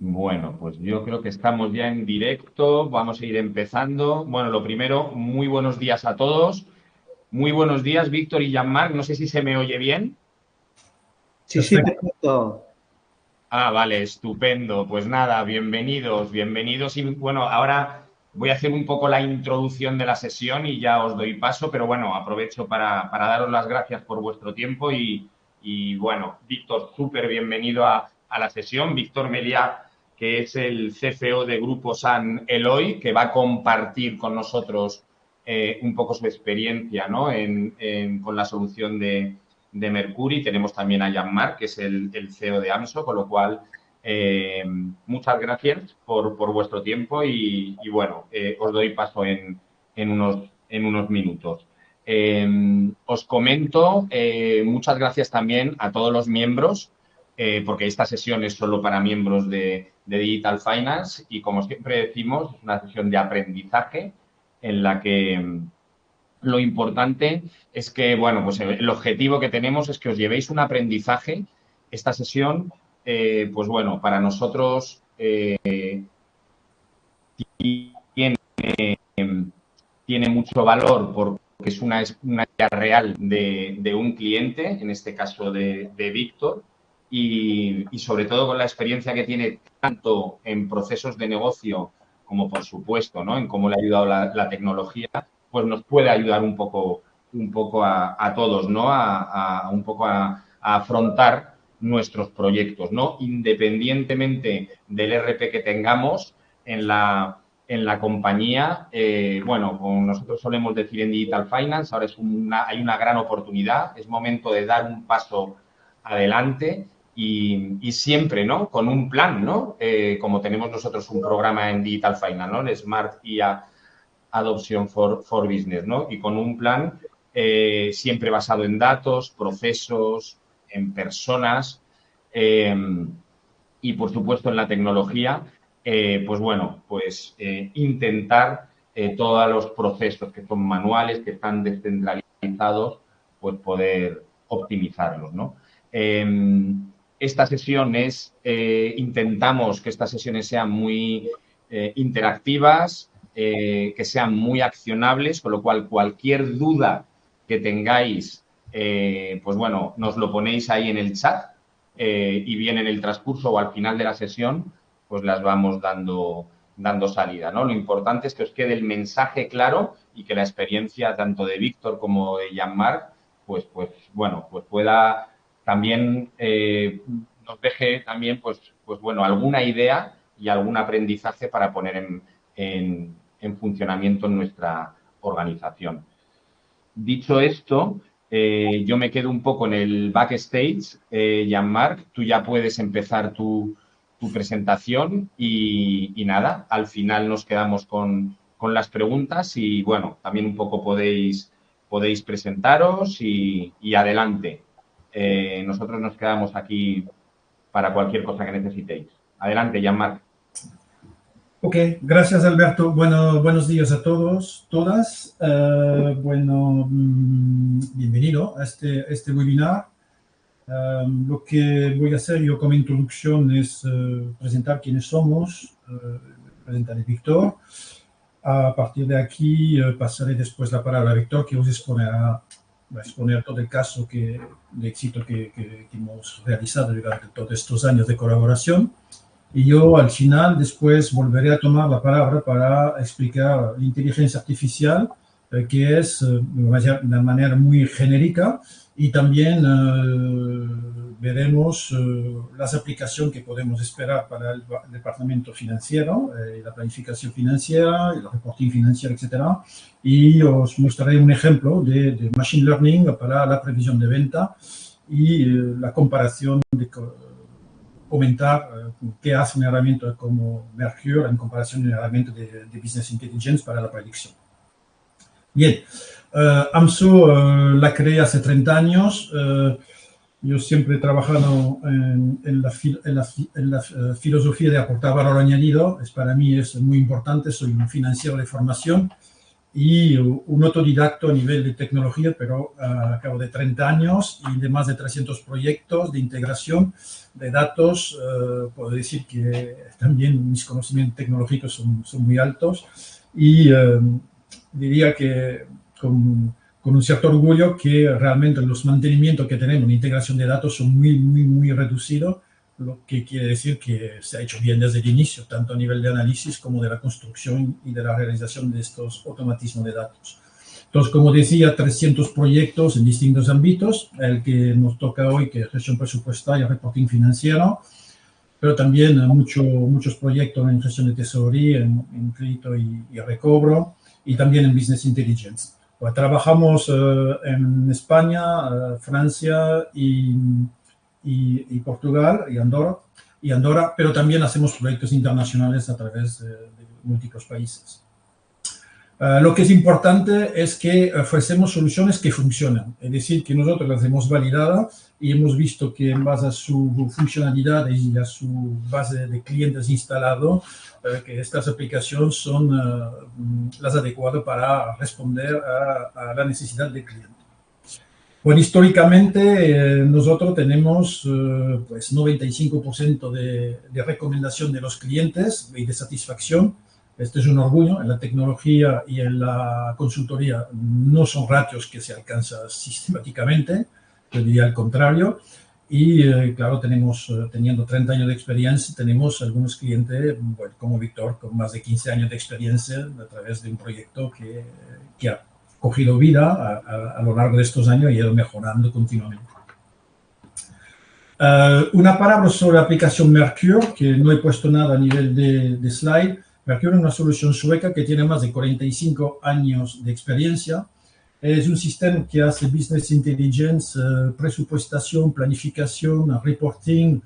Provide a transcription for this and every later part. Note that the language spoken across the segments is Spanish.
Bueno, pues yo creo que estamos ya en directo, vamos a ir empezando. Bueno, lo primero, muy buenos días a todos. Muy buenos días, Víctor y Jean-Marc. No sé si se me oye bien. Sí, sí, perfecto. Ah, vale, estupendo. Pues nada, bienvenidos, bienvenidos. Y bueno, ahora voy a hacer un poco la introducción de la sesión y ya os doy paso, pero bueno, aprovecho para daros las gracias por vuestro tiempo y bueno, Víctor, súper bienvenido a la sesión. Víctor Meliá, que es el CFO de Grupo San Eloy, que va a compartir con nosotros un poco su experiencia, ¿no? Con la solución de Mercury. Tenemos también a Jean-Marc, que es el CEO de AMSO, con lo cual, muchas gracias por vuestro tiempo y bueno, os doy paso en unos minutos. Os comento, muchas gracias también a todos los miembros, porque esta sesión es solo para miembros de Digital Finance y como siempre decimos, es una sesión de aprendizaje en la que lo importante es que, bueno, pues el objetivo que tenemos es que os llevéis un aprendizaje. Esta sesión, pues bueno, para nosotros tiene, tiene mucho valor porque es una idea real de un cliente, en este caso de Víctor, y sobre todo con la experiencia que tiene tanto en procesos de negocio como, por supuesto, ¿no? En cómo le ha ayudado la tecnología, pues nos puede ayudar un poco a todos, ¿no? Un poco a afrontar nuestros proyectos, ¿no? Independientemente del RP que tengamos en la compañía, bueno, como nosotros solemos decir en Digital Finance, ahora hay una gran oportunidad, es momento de dar un paso adelante y siempre, ¿no? Con un plan, ¿no? Como tenemos nosotros un programa en Digital Finance, ¿no? El Smart IA Adoption for Business, ¿no? Y con un plan siempre basado en datos, procesos, en personas y, por supuesto, en la tecnología, pues bueno, pues intentar todos los procesos que son manuales, que están descentralizados, pues poder optimizarlos, ¿no? Esta sesión intentamos que estas sesiones sean muy interactivas, que sean muy accionables, con lo cual cualquier duda que tengáis, pues bueno, nos lo ponéis ahí en el chat y bien en el transcurso o al final de la sesión, pues las vamos dando salida, ¿no? Lo importante es que os quede el mensaje claro y que la experiencia tanto de Víctor como de Jean-Marc, pues bueno, pues pueda también nos deje también, pues bueno, alguna idea y algún aprendizaje para poner en funcionamiento en nuestra organización. Dicho esto, yo me quedo un poco en el backstage. Jean-Marc, tú ya puedes empezar tu presentación y nada, al final nos quedamos con las preguntas y bueno, también un poco podéis presentaros y adelante. Nosotros nos quedamos aquí para cualquier cosa que necesitéis. Adelante, Jean-Marc. Ok, gracias Alberto. Bueno, buenos días a todos, todas. Bienvenido a este webinar. Lo que voy a hacer yo como introducción es presentar quiénes somos, presentar a Víctor. A partir de aquí pasaré después la palabra a Víctor, que os va a exponer todo el caso de éxito que hemos realizado durante todos estos años de colaboración. Y yo al final después volveré a tomar la palabra para explicar la inteligencia artificial, que es de una manera muy genérica, y también veremos las aplicaciones que podemos esperar para el departamento financiero, la planificación financiera, el reporting financiero, etc. Y os mostraré un ejemplo de Machine Learning para la previsión de venta y la comparación de comentar qué hace una herramienta como Mercure en comparación con una herramienta de Business Intelligence para la predicción. Bien, AMSO la creé hace 30 años. Yo siempre he trabajado en la filosofía de aportar valor añadido. Para mí es muy importante, soy un financiero de formación y un autodidacto a nivel de tecnología, pero a cabo de 30 años y de más de 300 proyectos de integración de datos. Puedo decir que también mis conocimientos tecnológicos son muy altos y diría que con un cierto orgullo que realmente los mantenimientos que tenemos en integración de datos son muy reducidos, lo que quiere decir que se ha hecho bien desde el inicio, tanto a nivel de análisis como de la construcción y de la realización de estos automatismos de datos. Entonces, como decía, 300 proyectos en distintos ámbitos, el que nos toca hoy, que es gestión presupuestaria, reporting financiero, pero también muchos proyectos en gestión de tesorería, en crédito y recobro, y también en business intelligence. Pues trabajamos en España, Francia y Portugal y Andorra, pero también hacemos proyectos internacionales a través de múltiples países. Lo que es importante es que ofrecemos soluciones que funcionan, es decir, que nosotros las hemos validado y hemos visto que en base a su funcionalidad y a su base de clientes instalado, que estas aplicaciones son las adecuadas para responder a la necesidad del cliente. Bueno, históricamente nosotros tenemos pues 95% de recomendación de los clientes y de satisfacción. Este es un orgullo. En la tecnología y en la consultoría no son ratios que se alcanzan sistemáticamente, yo diría al contrario. Y claro, teniendo 30 años de experiencia, tenemos algunos clientes, bueno, como Víctor, con más de 15 años de experiencia a través de un proyecto que ha cogido vida a lo largo de estos años y ha ido mejorando continuamente. Una palabra sobre la aplicación Mercure, que no he puesto nada a nivel de slide. Mercure es una solución sueca que tiene más de 45 años de experiencia. Es un sistema que hace business intelligence, presupuestación, planificación, reporting.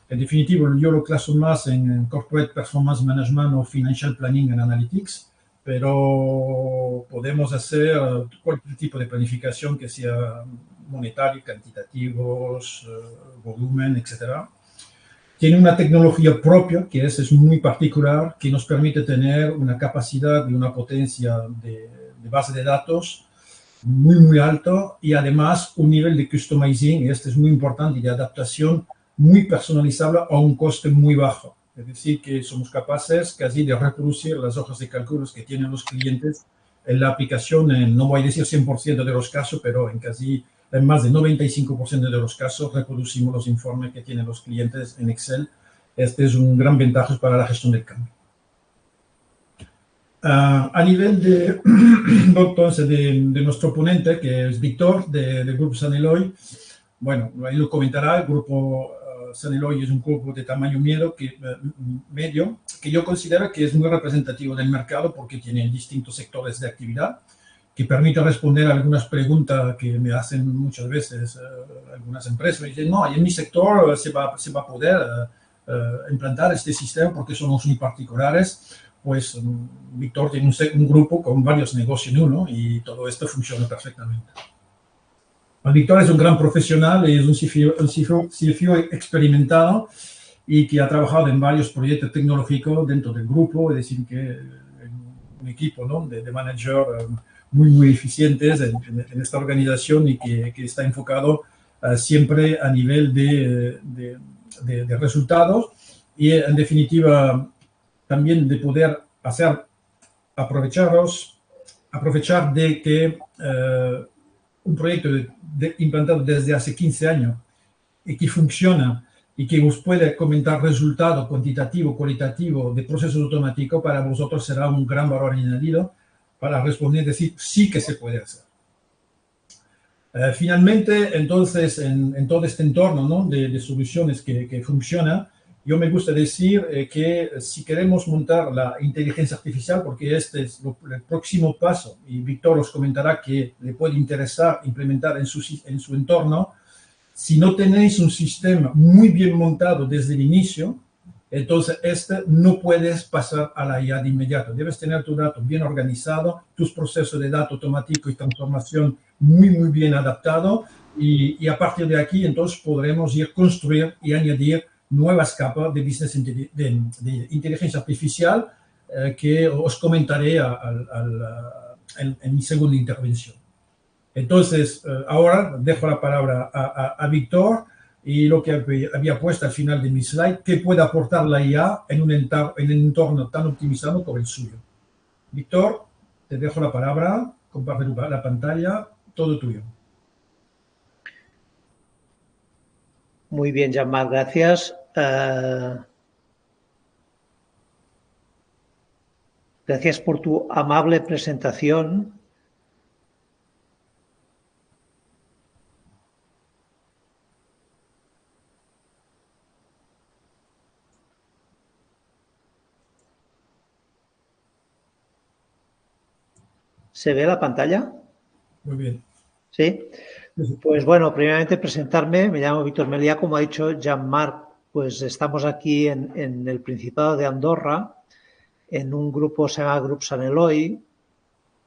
En definitiva, yo lo claso más en corporate performance management o financial planning and analytics, pero podemos hacer cualquier tipo de planificación que sea monetario, cuantitativos, volumen, etc. Tiene una tecnología propia que es muy particular, que nos permite tener una capacidad y una potencia de base de datos muy alto y además un nivel de customizing, y este es muy importante, y de adaptación muy personalizable a un coste muy bajo. Es decir, que somos capaces casi de reproducir las hojas de cálculos que tienen los clientes en la aplicación, no voy a decir 100% de los casos, pero en más de 95% de los casos reproducimos los informes que tienen los clientes en Excel. Este es un gran ventaja para la gestión del cambio. A nivel de nuestro ponente, que es Víctor, del Grupo San Eloy, bueno, ahí lo comentará. El Grupo San Eloy es un grupo de tamaño medio que yo considero que es muy representativo del mercado porque tiene distintos sectores de actividad que permiten responder a algunas preguntas que me hacen muchas veces algunas empresas. Me dicen, no, en mi sector se va a poder implantar este sistema porque somos muy particulares. Pues Víctor tiene un grupo con varios negocios en uno y todo esto funciona perfectamente. Víctor es un gran profesional, es un CFO experimentado y que ha trabajado en varios proyectos tecnológicos dentro del grupo, es decir, que un equipo, ¿no?, de manager muy eficientes en esta organización y que está enfocado siempre a nivel de resultados y, en definitiva, también de poder aprovechar de que un proyecto implantado desde hace 15 años y que funciona y que os puede comentar resultados cuantitativo, cualitativo de procesos automáticos, para vosotros será un gran valor añadido para responder, decir, sí que se puede hacer. Finalmente, entonces, en todo este entorno, ¿no?, de soluciones que funciona, yo me gusta decir que si queremos montar la inteligencia artificial, porque este es el próximo paso, y Víctor os comentará que le puede interesar implementar en su entorno, si no tenéis un sistema muy bien montado desde el inicio, entonces no puedes pasar a la IA de inmediato. Debes tener tu dato bien organizado, tus procesos de dato automático y transformación muy bien adaptados, y a partir de aquí entonces podremos construir y añadir nuevas capas de de inteligencia artificial que os comentaré en mi segunda intervención. Entonces, ahora dejo la palabra a Víctor y lo que había puesto al final de mi slide, ¿qué puede aportar la IA en un entorno tan optimizado como el suyo? Víctor, te dejo la palabra, comparte la pantalla, todo tuyo. Muy bien, Jean-Marc, gracias. Gracias por tu amable presentación. ¿Se ve la pantalla? Muy bien. Sí. Pues bueno, primeramente presentarme. Me llamo Víctor Meliá, como ha dicho Jean-Marc, pues estamos aquí en el Principado de Andorra, en un grupo que se llama Grup Sant Eloi,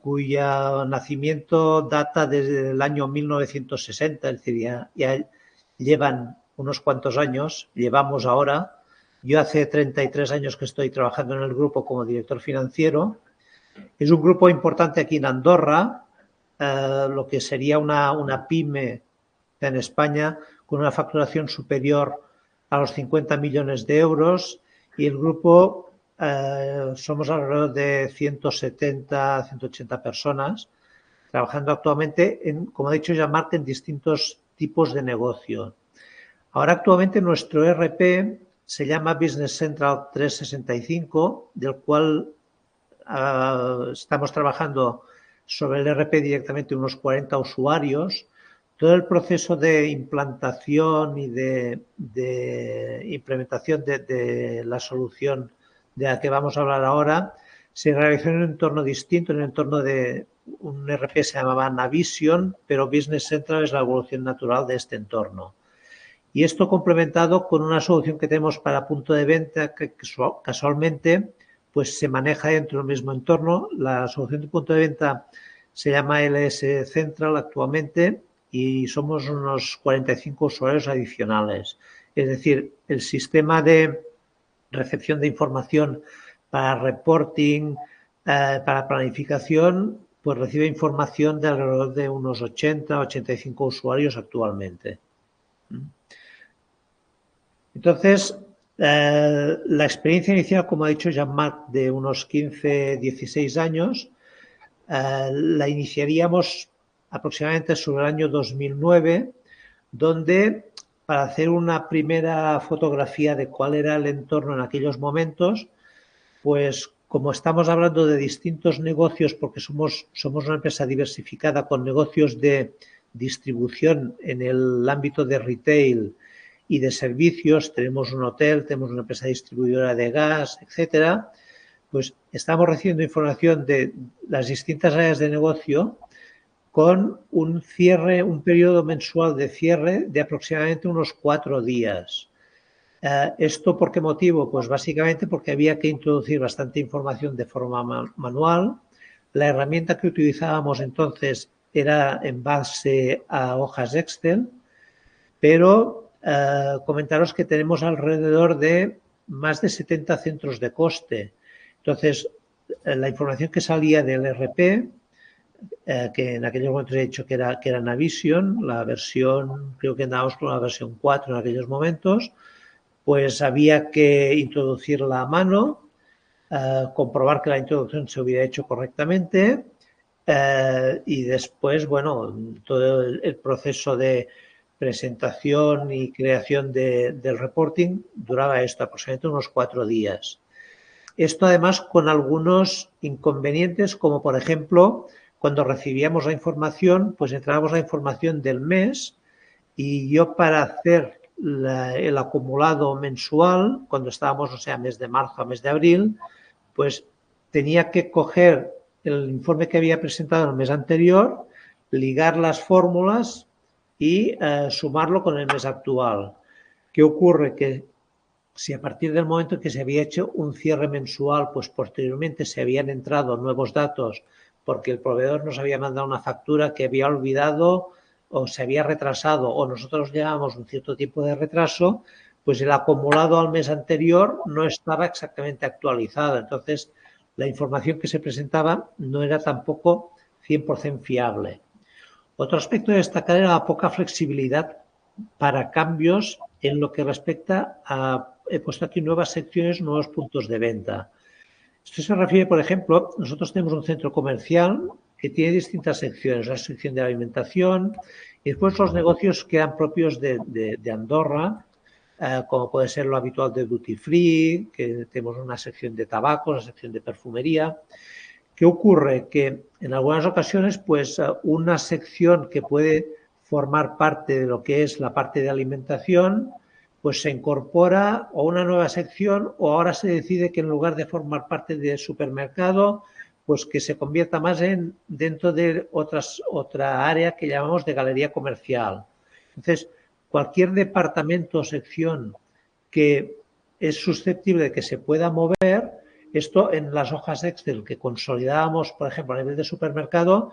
cuyo nacimiento data desde el año 1960, es decir, ya llevan unos cuantos años, llevamos ahora. Yo hace 33 años que estoy trabajando en el grupo como director financiero. Es un grupo importante aquí en Andorra, lo que sería una pyme en España con una facturación superior a los 50 millones de euros, y el grupo somos alrededor de 170, 180 personas trabajando actualmente, como ha dicho Jean-Marc, en distintos tipos de negocio. Ahora actualmente nuestro ERP se llama Business Central 365, del cual estamos trabajando sobre el ERP directamente unos 40 usuarios. Todo el proceso de implantación y de implementación de la solución de la que vamos a hablar ahora se realizó en un entorno distinto, en el entorno de un ERP que se llamaba Navision, pero Business Central es la evolución natural de este entorno. Y esto complementado con una solución que tenemos para punto de venta que casualmente pues se maneja dentro del mismo entorno. La solución de punto de venta se llama LS Central actualmente y somos unos 45 usuarios adicionales. Es decir, el sistema de recepción de información para reporting, para planificación, pues recibe información de alrededor de unos 80, 85 usuarios actualmente. Entonces, la experiencia inicial, como ha dicho Jean-Marc, de unos 15, 16 años, la iniciaríamos aproximadamente sobre el año 2009, donde para hacer una primera fotografía de cuál era el entorno en aquellos momentos, pues como estamos hablando de distintos negocios, porque somos una empresa diversificada con negocios de distribución en el ámbito de retail y de servicios, tenemos un hotel, tenemos una empresa distribuidora de gas, etcétera, pues estamos recibiendo información de las distintas áreas de negocio con un cierre, un periodo mensual de cierre de aproximadamente unos 4 días. ¿Esto por qué motivo? Pues básicamente porque había que introducir bastante información de forma manual. La herramienta que utilizábamos entonces era en base a hojas Excel, pero comentaros que tenemos alrededor de más de 70 centros de coste. Entonces, la información que salía del ERP, que en aquellos momentos he dicho que era Navision, la versión, creo que andábamos con la versión 4 en aquellos momentos, pues había que introducirla a mano, comprobar que la introducción se hubiera hecho correctamente y después, bueno, todo el proceso de presentación y creación del reporting duraba esto, aproximadamente unos 4 días. Esto además con algunos inconvenientes, como por ejemplo, cuando recibíamos la información, pues entrábamos la información del mes y yo para hacer el acumulado mensual, cuando estábamos, o sea, mes de marzo a mes de abril, pues tenía que coger el informe que había presentado el mes anterior, ligar las fórmulas y sumarlo con el mes actual. ¿Qué ocurre? Que si a partir del momento en que se había hecho un cierre mensual, pues posteriormente se habían entrado nuevos datos porque el proveedor nos había mandado una factura que había olvidado o se había retrasado o nosotros llevábamos un cierto tipo de retraso, pues el acumulado al mes anterior no estaba exactamente actualizado. Entonces, la información que se presentaba no era tampoco 100% fiable. Otro aspecto a destacar era la poca flexibilidad para cambios en lo que respecta a, he puesto aquí nuevas secciones, nuevos puntos de venta. Esto se refiere, por ejemplo, nosotros tenemos un centro comercial que tiene distintas secciones, la sección de alimentación y después los negocios que eran propios de Andorra, como puede ser lo habitual de duty free, que tenemos una sección de tabaco, una sección de perfumería. ¿Qué ocurre? Que en algunas ocasiones, pues una sección que puede formar parte de lo que es la parte de alimentación, pues se incorpora o una nueva sección o ahora se decide que en lugar de formar parte del supermercado, pues que se convierta más en dentro de otra área que llamamos de galería comercial. Entonces, cualquier departamento o sección que es susceptible de que se pueda mover, esto en las hojas Excel que consolidábamos, por ejemplo, a nivel de supermercado,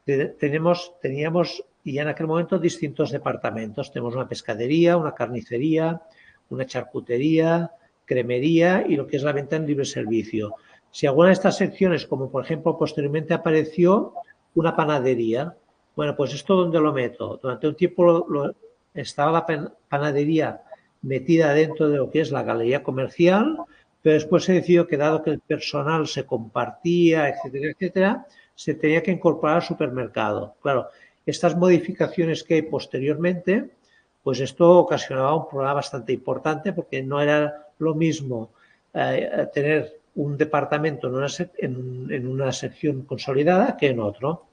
teníamos y en aquel momento distintos departamentos. Tenemos una pescadería, una carnicería, una charcutería, cremería y lo que es la venta en libre servicio. Si alguna de estas secciones, como por ejemplo posteriormente apareció una panadería, bueno, pues esto ¿dónde lo meto? Durante un tiempo estaba la panadería metida dentro de lo que es la galería comercial, pero después se decidió que dado que el personal se compartía, etcétera, etcétera, se tenía que incorporar al supermercado. Claro, estas modificaciones que hay posteriormente, pues esto ocasionaba un problema bastante importante porque no era lo mismo tener un departamento en una sección consolidada que en otro.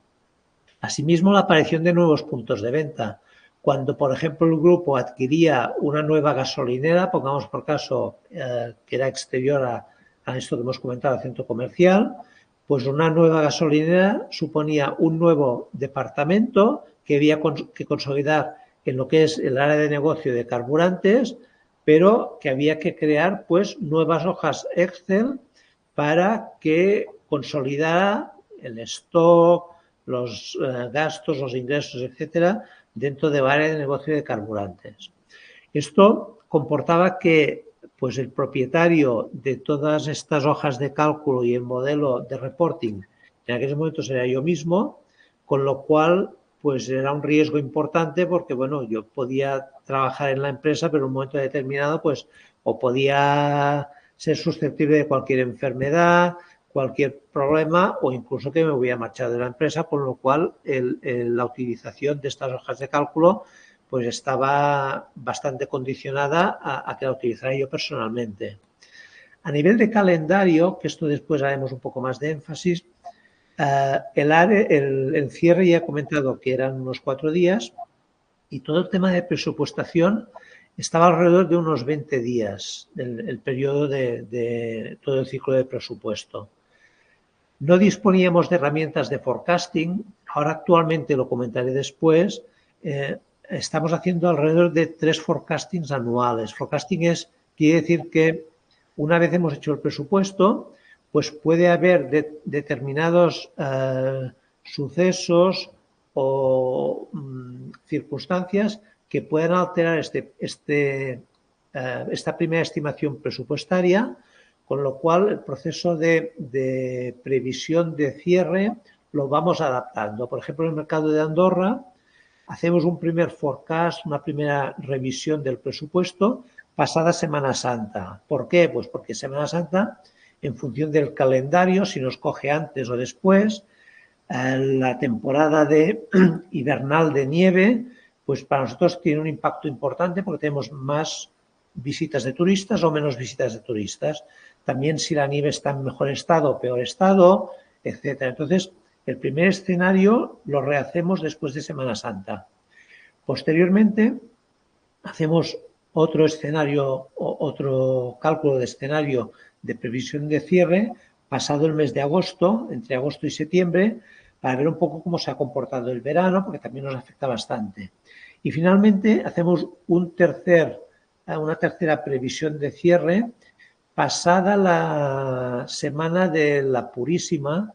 Asimismo, la aparición de nuevos puntos de venta. Cuando, por ejemplo, el grupo adquiría una nueva gasolinera, pongamos por caso que era exterior a esto que hemos comentado, al centro comercial, pues una nueva gasolinera suponía un nuevo departamento que había que consolidar en lo que es el área de negocio de carburantes, pero que había que crear pues nuevas hojas Excel para que consolidara el stock, los gastos, los ingresos, etcétera, dentro del área de negocio de carburantes. Esto comportaba que pues el propietario de todas estas hojas de cálculo y el modelo de reporting en aquellos momentos era yo mismo, con lo cual pues era un riesgo importante porque bueno, yo podía trabajar en la empresa, pero en un momento determinado pues o podía ser susceptible de cualquier enfermedad, cualquier problema o incluso que me hubiera marchado de la empresa, con lo cual la utilización de estas hojas de cálculo pues estaba bastante condicionada a que la utilizara yo personalmente. A nivel de calendario, que esto después haremos un poco más de énfasis, el cierre ya he comentado que eran unos 4 días y todo el tema de presupuestación estaba alrededor de unos 20 días, el periodo de todo el ciclo de presupuesto. No disponíamos de herramientas de forecasting, ahora actualmente lo comentaré después, estamos haciendo alrededor de 3 forecastings anuales. Forecasting quiere decir que una vez hemos hecho el presupuesto, pues puede haber determinados sucesos o circunstancias que puedan alterar esta primera estimación presupuestaria, con lo cual el proceso de previsión de cierre lo vamos adaptando. Por ejemplo, en el mercado de Andorra hacemos un primer forecast, una primera revisión del presupuesto pasada Semana Santa. ¿Por qué? Pues porque Semana Santa, en función del calendario, si nos coge antes o después, la temporada hibernal de nieve, pues para nosotros tiene un impacto importante porque tenemos más visitas de turistas o menos visitas de turistas. También si la nieve está en mejor estado o peor estado, etcétera. Entonces, el primer escenario lo rehacemos después de Semana Santa. Posteriormente, hacemos otro escenario, otro cálculo de escenario de previsión de cierre pasado el mes de agosto, entre agosto y septiembre, para ver un poco cómo se ha comportado el verano, porque también nos afecta bastante. Y finalmente hacemos una tercera previsión de cierre pasada la semana de la Purísima,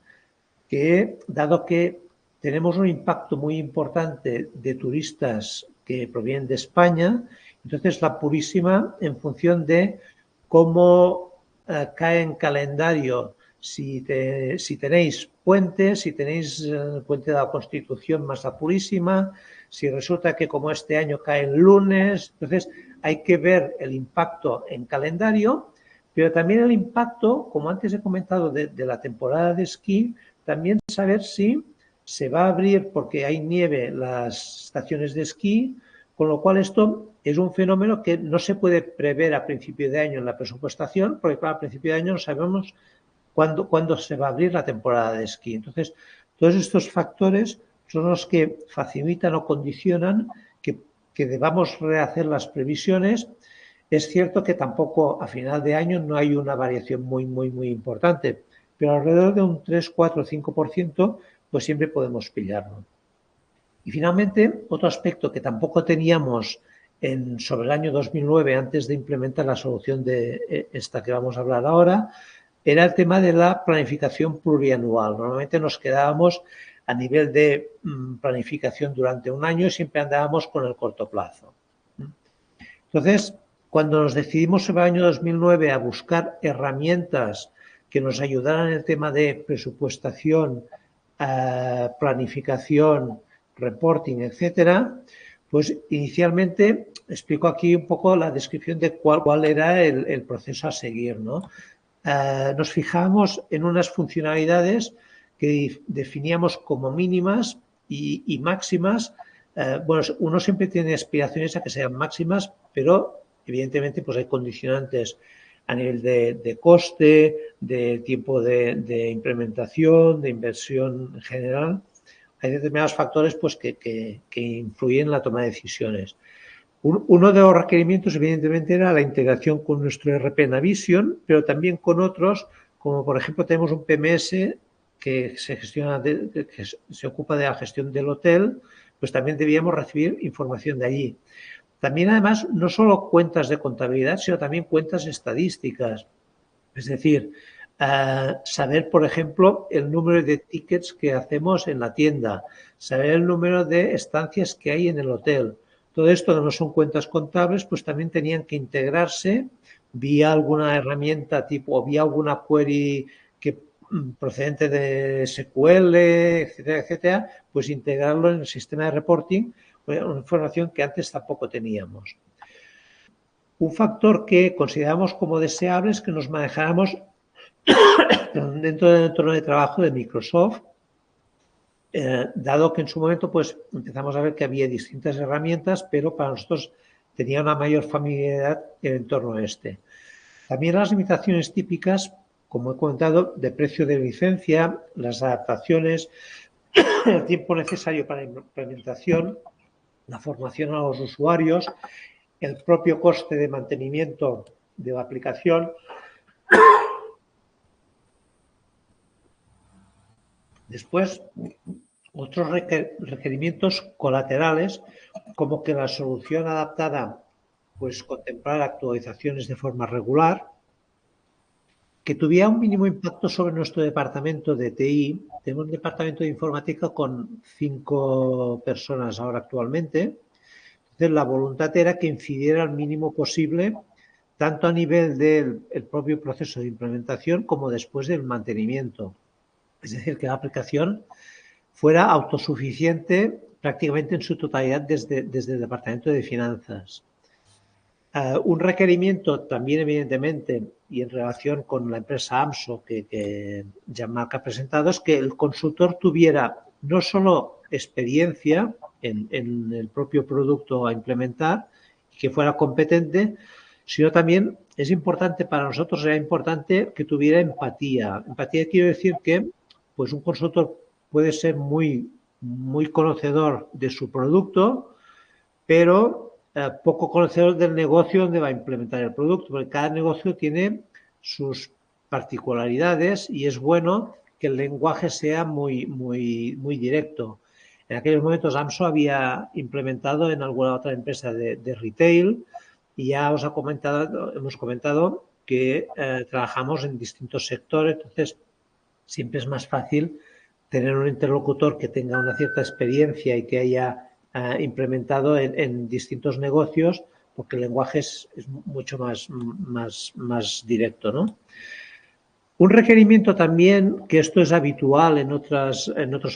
que dado que tenemos un impacto muy importante de turistas que provienen de España, entonces la Purísima, en función de cómo cae en calendario, si tenéis puentes, si tenéis el puente de la Constitución más la Purísima, si resulta que como este año cae el lunes, entonces hay que ver el impacto en calendario, pero también el impacto, como antes he comentado, de la temporada de esquí, también saber si se va a abrir porque hay nieve las estaciones de esquí, con lo cual esto es un fenómeno que no se puede prever a principio de año en la presupuestación, porque claro, a principio de año no sabemos cuándo se va a abrir la temporada de esquí. Entonces, todos estos factores son los que facilitan o condicionan que debamos rehacer las previsiones. Es cierto que tampoco a final de año no hay una variación muy importante, pero alrededor de un 3, 4, 5%, pues siempre podemos pillarlo. Y finalmente, otro aspecto que tampoco teníamos sobre el año 2009, antes de implementar la solución de esta que vamos a hablar ahora, era el tema de la planificación plurianual. Normalmente nos quedábamos a nivel de planificación durante un año y siempre andábamos con el corto plazo. Entonces, cuando nos decidimos en el año 2009 a buscar herramientas que nos ayudaran en el tema de presupuestación, planificación, reporting, etcétera, pues inicialmente explico aquí un poco la descripción de cuál era el proceso a seguir, ¿no? Nos fijamos en unas funcionalidades que definíamos como mínimas y máximas. Bueno, uno siempre tiene aspiraciones a que sean máximas, pero evidentemente pues hay condicionantes a nivel de coste, de tiempo de implementación, de inversión en general. Hay determinados factores pues, que influyen en la toma de decisiones. Uno de los requerimientos, evidentemente, era la integración con nuestro ERP Navision, pero también con otros, como por ejemplo tenemos un PMS que se ocupa de la gestión del hotel, pues también debíamos recibir información de allí. También, además, no solo cuentas de contabilidad, sino también cuentas estadísticas. Es decir, saber, por ejemplo, el número de tickets que hacemos en la tienda, saber el número de estancias que hay en el hotel. Todo esto, que no son cuentas contables, pues también tenían que integrarse vía alguna herramienta tipo o vía alguna query procedente de SQL, etcétera, etcétera, pues integrarlo en el sistema de reporting, una información que antes tampoco teníamos. Un factor que consideramos como deseable es que nos manejáramos dentro del entorno de trabajo de Microsoft, dado que en su momento pues empezamos a ver que había distintas herramientas, pero para nosotros tenía una mayor familiaridad el entorno este. También las limitaciones típicas, como he comentado, de precio de licencia, las adaptaciones, el tiempo necesario para la implementación, la formación a los usuarios, el propio coste de mantenimiento de la aplicación. Después, otros requerimientos colaterales, como que la solución adaptada pues contemplara actualizaciones de forma regular, que tuviera un mínimo impacto sobre nuestro departamento de TI. Tenemos un departamento de informática con 5 personas ahora actualmente. Entonces, la voluntad era que incidiera al mínimo posible, tanto a nivel del propio proceso de implementación como después del mantenimiento. Es decir, que la aplicación fuera autosuficiente prácticamente en su totalidad desde el Departamento de Finanzas. Un requerimiento también, evidentemente, y en relación con la empresa AMSO que Jean-Marc ha presentado, es que el consultor tuviera no solo experiencia en el propio producto a implementar y que fuera competente, sino también es importante para nosotros, era importante que tuviera empatía. Empatía quiero decir que pues un consultor puede ser muy conocedor de su producto, pero poco conocedor del negocio donde va a implementar el producto, porque cada negocio tiene sus particularidades y es bueno que el lenguaje sea muy directo. En aquellos momentos AMSO había implementado en alguna otra empresa de retail y ya hemos comentado que trabajamos en distintos sectores, entonces siempre es más fácil tener un interlocutor que tenga una cierta experiencia y que haya implementado en distintos negocios, porque el lenguaje es mucho más directo, ¿no? Un requerimiento también, que esto es habitual en otros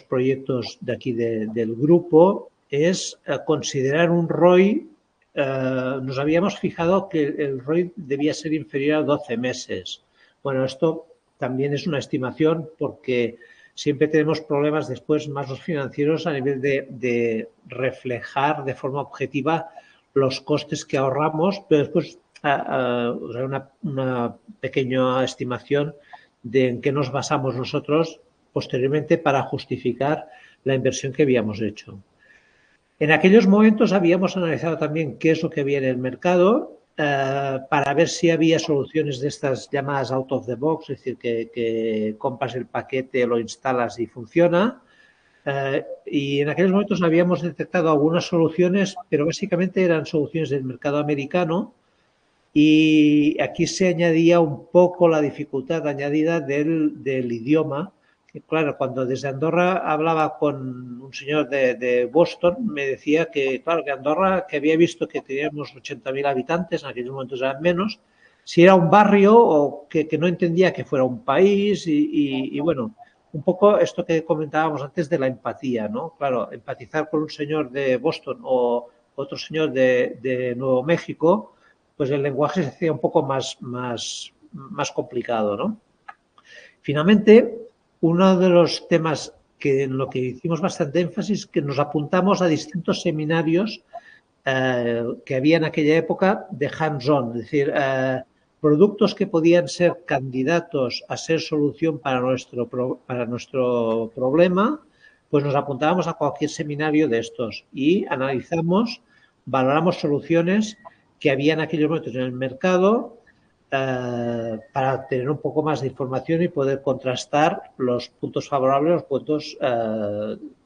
proyectos de aquí del grupo, es considerar un ROI. Nos habíamos fijado que el ROI debía ser inferior a 12 meses. Bueno, esto también es una estimación porque siempre tenemos problemas después más los financieros a nivel de reflejar de forma objetiva los costes que ahorramos, pero después una pequeña estimación de en qué nos basamos nosotros posteriormente para justificar la inversión que habíamos hecho. En aquellos momentos habíamos analizado también qué es lo que había en el mercado para ver si había soluciones de estas llamadas out of the box, es decir, que compras el paquete, lo instalas y funciona. Y en aquellos momentos habíamos detectado algunas soluciones, pero básicamente eran soluciones del mercado americano. Y aquí se añadía un poco la dificultad añadida del idioma. Que, claro, cuando desde Andorra hablaba con un señor de Boston, me decía que, claro, que Andorra, que había visto que teníamos 80.000 habitantes, en aquellos momentos eran menos, si era un barrio o que no entendía que fuera un país y bueno, un poco esto que comentábamos antes de la empatía, ¿no? Claro, empatizar con un señor de Boston o otro señor de Nuevo México, pues el lenguaje se hacía un poco más complicado, ¿no? Finalmente, uno de los temas en lo que hicimos bastante énfasis, que nos apuntamos a distintos seminarios que había en aquella época de hands-on, es decir, productos que podían ser candidatos a ser solución para nuestro problema, pues nos apuntábamos a cualquier seminario de estos y analizamos, valoramos soluciones que había en aquellos momentos en el mercado para tener un poco más de información y poder contrastar los puntos favorables, los puntos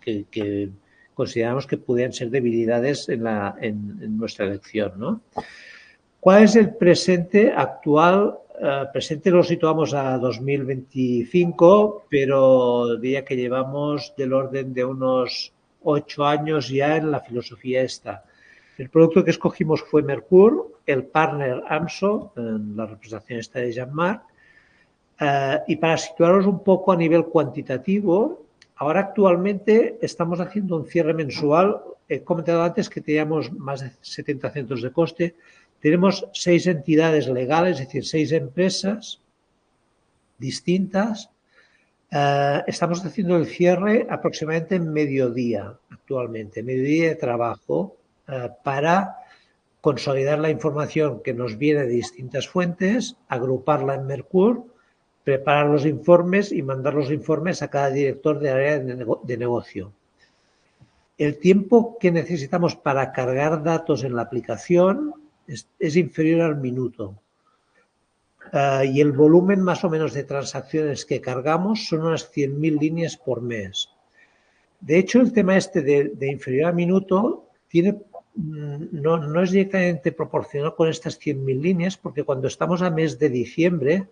que consideramos que pudieran ser debilidades en nuestra elección, ¿no? ¿Cuál es el presente actual? Presente lo situamos a 2025, pero diría que llevamos del orden de unos 8 años ya en la filosofía esta. El producto que escogimos fue Mercur, el partner AMSO, en la representación esta de Jean-Marc, y para situaros un poco a nivel cuantitativo, ahora actualmente estamos haciendo un cierre mensual. He comentado antes que teníamos más de 70 centros de coste. Tenemos 6 entidades legales, es decir, 6 empresas distintas. Estamos haciendo el cierre aproximadamente en mediodía actualmente, mediodía de trabajo, para consolidar la información que nos viene de distintas fuentes, agruparla en Mercur, preparar los informes y mandar los informes a cada director de área de negocio. El tiempo que necesitamos para cargar datos en la aplicación es inferior al minuto. Y el volumen más o menos de transacciones que cargamos son unas 100.000 líneas por mes. De hecho, el tema este de inferior al minuto no es directamente proporcional con estas 100.000 líneas, porque cuando estamos a mes de diciembre,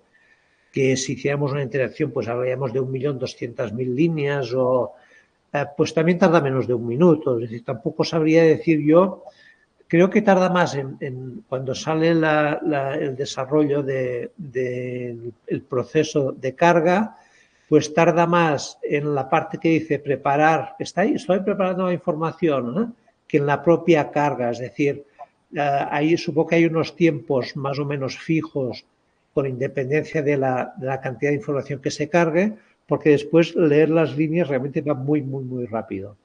que si hiciéramos una interacción, pues hablaríamos de 1.200.000 líneas, pues también tarda menos de un minuto. Es decir, tampoco sabría decir yo. Creo que tarda más cuando sale el desarrollo del proceso de carga, pues tarda más en la parte que dice preparar, estoy preparando la información, ¿no?, que en la propia carga. Es decir, ahí supongo que hay unos tiempos más o menos fijos con independencia de la cantidad de información que se cargue, porque después leer las líneas realmente va muy, muy, muy rápido.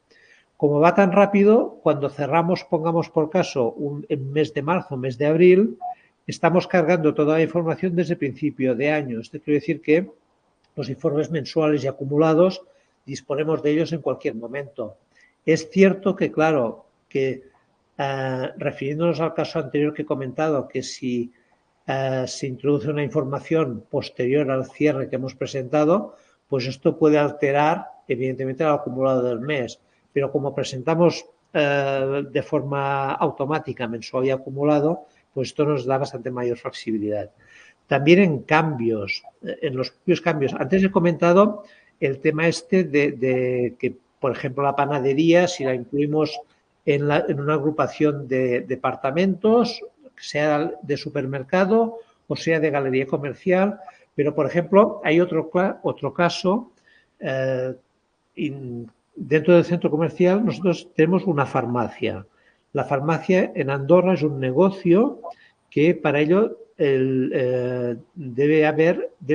Como va tan rápido, cuando cerramos, pongamos por caso, en mes de marzo, mes de abril, estamos cargando toda la información desde el principio de año. Esto quiere decir que los informes mensuales y acumulados disponemos de ellos en cualquier momento. Es cierto que, claro, que refiriéndonos al caso anterior que he comentado, que si se introduce una información posterior al cierre que hemos presentado, pues esto puede alterar, evidentemente, el acumulado del mes. Pero como presentamos de forma automática mensual y acumulado, pues esto nos da bastante mayor flexibilidad. También en cambios, en los propios cambios. Antes he comentado el tema este de que, por ejemplo, la panadería, si la incluimos en una agrupación de departamentos, sea de supermercado o sea de galería comercial, Pero, por ejemplo, hay otro caso. Dentro del centro comercial nosotros tenemos una farmacia. La farmacia en Andorra es un negocio que para ello debe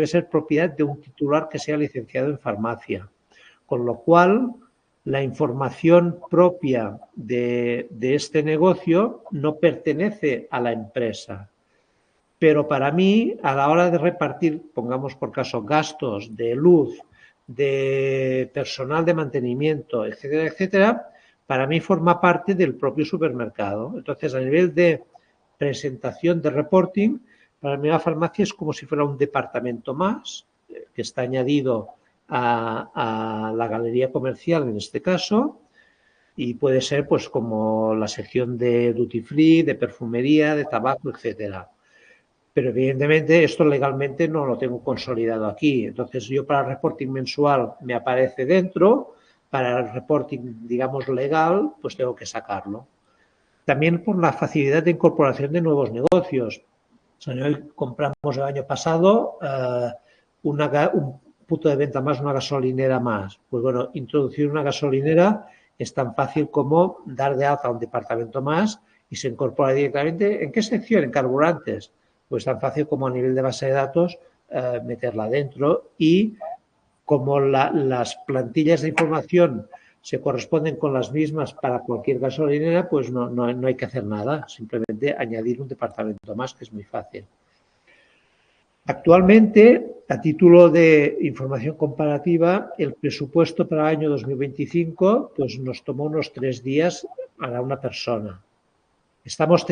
ser propiedad de un titular que sea licenciado en farmacia. Con lo cual, la información propia de este negocio no pertenece a la empresa. Pero para mí, a la hora de repartir, pongamos por caso, gastos de luz, de personal de mantenimiento, etcétera, etcétera, para mí forma parte del propio supermercado. Entonces, a nivel de presentación de reporting, para mí la farmacia es como si fuera un departamento más que está añadido a la galería comercial en este caso, y puede ser pues como la sección de duty free, de perfumería, de tabaco, etcétera. Pero evidentemente esto legalmente no lo tengo consolidado aquí. Entonces yo para el reporting mensual me aparece dentro, para el reporting, digamos, legal, pues tengo que sacarlo. También por la facilidad de incorporación de nuevos negocios. O sea, compramos el año pasado un punto de venta más, una gasolinera más. Pues bueno, introducir una gasolinera es tan fácil como dar de alta a un departamento más y se incorpora directamente. ¿En qué sección? En carburantes. Pues tan fácil como a nivel de base de datos meterla dentro, y como las plantillas de información se corresponden con las mismas para cualquier gasolinera, pues no hay que hacer nada, simplemente añadir un departamento más, que es muy fácil. Actualmente, a título de información comparativa, el presupuesto para el año 2025 pues nos tomó unos 3 días para una persona. Estamos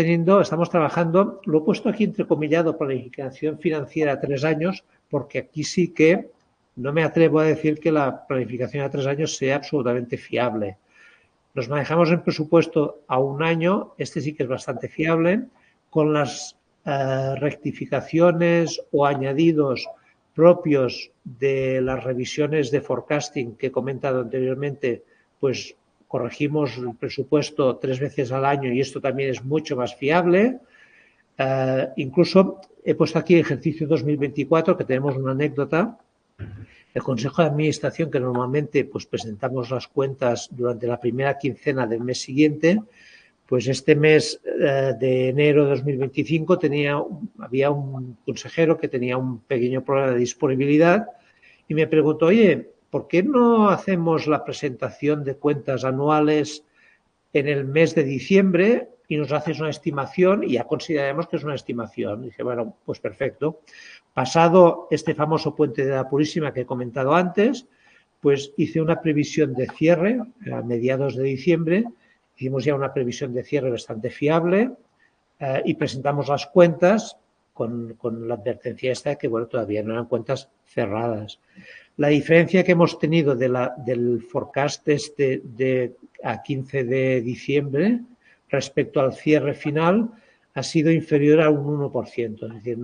trabajando, lo he puesto aquí entrecomillado, planificación financiera a 3 años, porque aquí sí que no me atrevo a decir que la planificación a 3 años sea absolutamente fiable. Nos manejamos en presupuesto a 1 año, este sí que es bastante fiable, con las rectificaciones o añadidos propios de las revisiones de forecasting que he comentado anteriormente, pues corregimos el presupuesto 3 veces al año y esto también es mucho más fiable. Incluso he puesto aquí ejercicio 2024, que tenemos una anécdota. El Consejo de Administración, que normalmente pues presentamos las cuentas durante la primera quincena del mes siguiente, pues este mes de enero de 2025 había un consejero que tenía un pequeño problema de disponibilidad y me preguntó, oye, ¿por qué no hacemos la presentación de cuentas anuales en el mes de diciembre y nos haces una estimación y ya consideramos que es una estimación? Y dije, bueno, pues perfecto. Pasado este famoso puente de la Purísima que he comentado antes, pues hice una previsión de cierre a mediados de diciembre. Hicimos ya una previsión de cierre bastante fiable y presentamos las cuentas con la advertencia esta de que, bueno, todavía no eran cuentas cerradas. La diferencia que hemos tenido del forecast a 15 de diciembre respecto al cierre final ha sido inferior a un 1%. Es decir,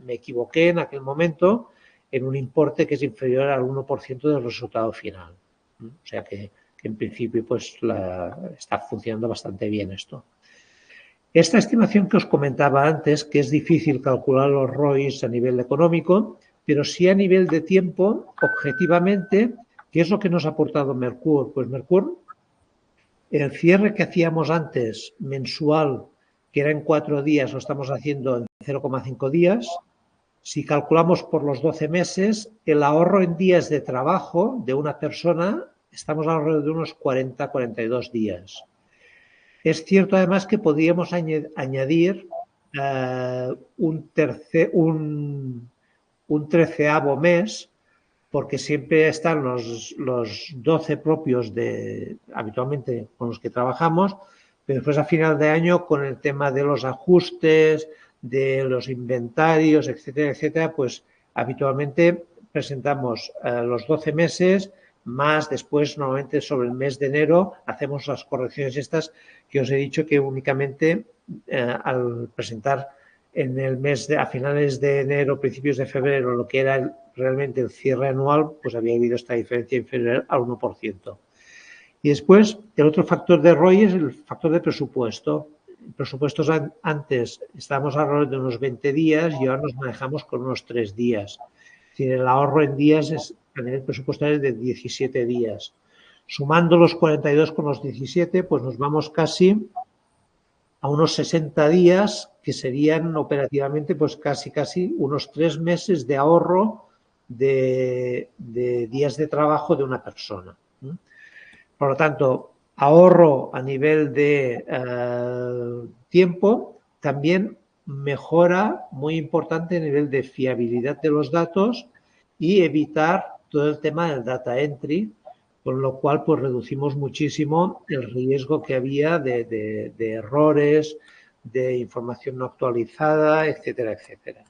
me equivoqué en aquel momento en un importe que es inferior al 1% del resultado final. O sea que en principio pues está funcionando bastante bien esto. Esta estimación que os comentaba antes, que es difícil calcular los ROIs a nivel económico, pero sí a nivel de tiempo, objetivamente, ¿qué es lo que nos ha aportado Mercur? Pues Mercur, el cierre que hacíamos antes mensual, que era en 4 días, lo estamos haciendo en 0,5 días. Si calculamos por los 12 meses, el ahorro en días de trabajo de una persona, estamos alrededor de unos 40-42 días. Es cierto además que podríamos añadir un 13º mes, porque siempre están los 12 propios habitualmente con los que trabajamos, pero después a final de año con el tema de los ajustes, de los inventarios, etcétera, etcétera, pues habitualmente presentamos los 12 meses más después, normalmente sobre el mes de enero, hacemos las correcciones estas que os he dicho que únicamente al presentar en el mes a finales de enero, principios de febrero, lo que era realmente el cierre anual, pues había habido esta diferencia inferior al 1%. Y después, el otro factor de ROI es el factor de presupuesto. presupuestos antes estábamos alrededor de unos 20 días y ahora nos manejamos con unos 3 días. Es decir, el ahorro en días es a nivel presupuestario de 17 días. Sumando los 42 con los 17, pues nos vamos casi a unos 60 días, que serían operativamente pues casi unos 3 meses de ahorro de días de trabajo de una persona. Por lo tanto, ahorro a nivel de tiempo, también mejora muy importante a nivel de fiabilidad de los datos y evitar todo el tema del data entry, con lo cual pues reducimos muchísimo el riesgo que había de errores, de información no actualizada, etcétera, etcétera.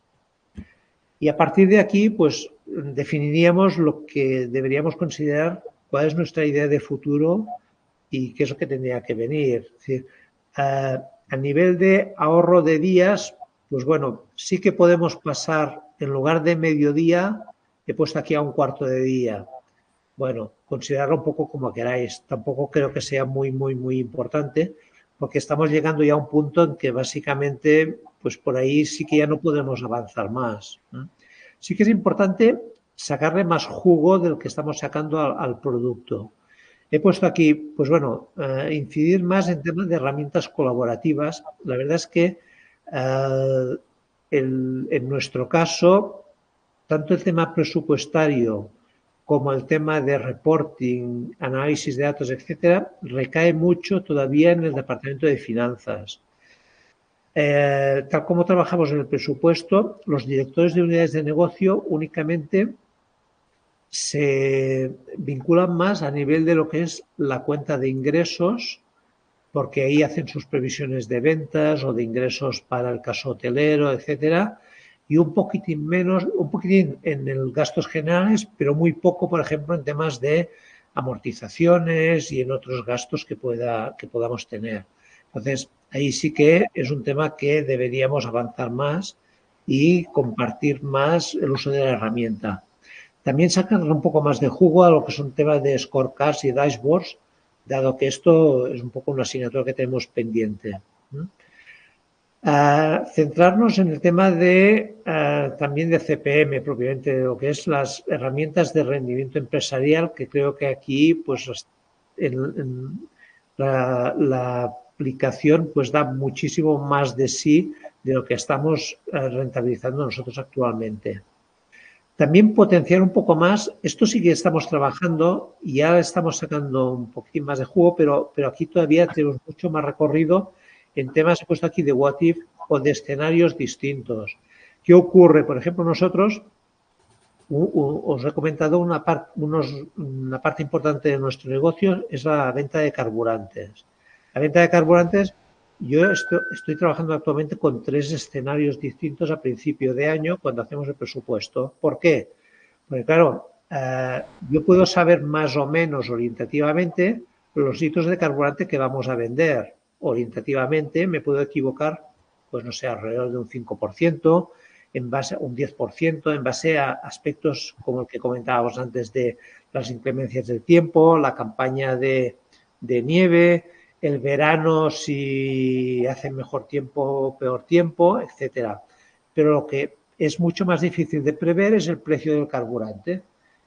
Y a partir de aquí pues definiríamos lo que deberíamos considerar cuál es nuestra idea de futuro y qué es lo que tendría que venir. Es decir, a nivel de ahorro de días, pues bueno, sí que podemos pasar, en lugar de mediodía, he puesto aquí a un cuarto de día. Bueno, considerarlo un poco como queráis. Tampoco creo que sea muy importante, porque estamos llegando ya a un punto en que básicamente, pues por ahí sí que ya no podemos avanzar más. Sí que es importante sacarle más jugo del que estamos sacando al producto. He puesto aquí, pues bueno, incidir más en temas de herramientas colaborativas. La verdad es que en nuestro caso, tanto el tema presupuestario como el tema de reporting, análisis de datos, etcétera, recae mucho todavía en el departamento de finanzas. Tal como trabajamos en el presupuesto, los directores de unidades de negocio únicamente se vinculan más a nivel de lo que es la cuenta de ingresos, porque ahí hacen sus previsiones de ventas o de ingresos para el caso hotelero, etcétera, y un poquitín menos, un poquitín en el gastos generales, pero muy poco, por ejemplo, en temas de amortizaciones y en otros gastos que podamos tener. Entonces, ahí sí que es un tema que deberíamos avanzar más y compartir más el uso de la herramienta. También sacarle un poco más de jugo a lo que son temas de scorecards y dashboards, dado que esto es un poco una asignatura que tenemos pendiente. Centrarnos en el tema también de CPM, propiamente de lo que es las herramientas de rendimiento empresarial, que creo que aquí pues la aplicación pues da muchísimo más de sí de lo que estamos rentabilizando nosotros actualmente. También potenciar un poco más, esto sí que estamos trabajando y ya estamos sacando un poquitín más de jugo, pero aquí todavía tenemos mucho más recorrido en temas, he puesto aquí de what if o de escenarios distintos. ¿Qué ocurre? Por ejemplo, nosotros, os he comentado una parte importante de nuestro negocio es la venta de carburantes. La venta de carburantes, yo estoy trabajando actualmente con 3 escenarios distintos a principio de año cuando hacemos el presupuesto. ¿Por qué? Porque claro, yo puedo saber más o menos orientativamente los litros de carburante que vamos a vender. Orientativamente me puedo equivocar, pues no sé, alrededor de un 5%, en base a un 10%, en base a aspectos como el que comentábamos antes de las inclemencias del tiempo, la campaña de nieve, el verano si hace mejor tiempo o peor tiempo, etcétera. Pero lo que es mucho más difícil de prever es el precio del carburante.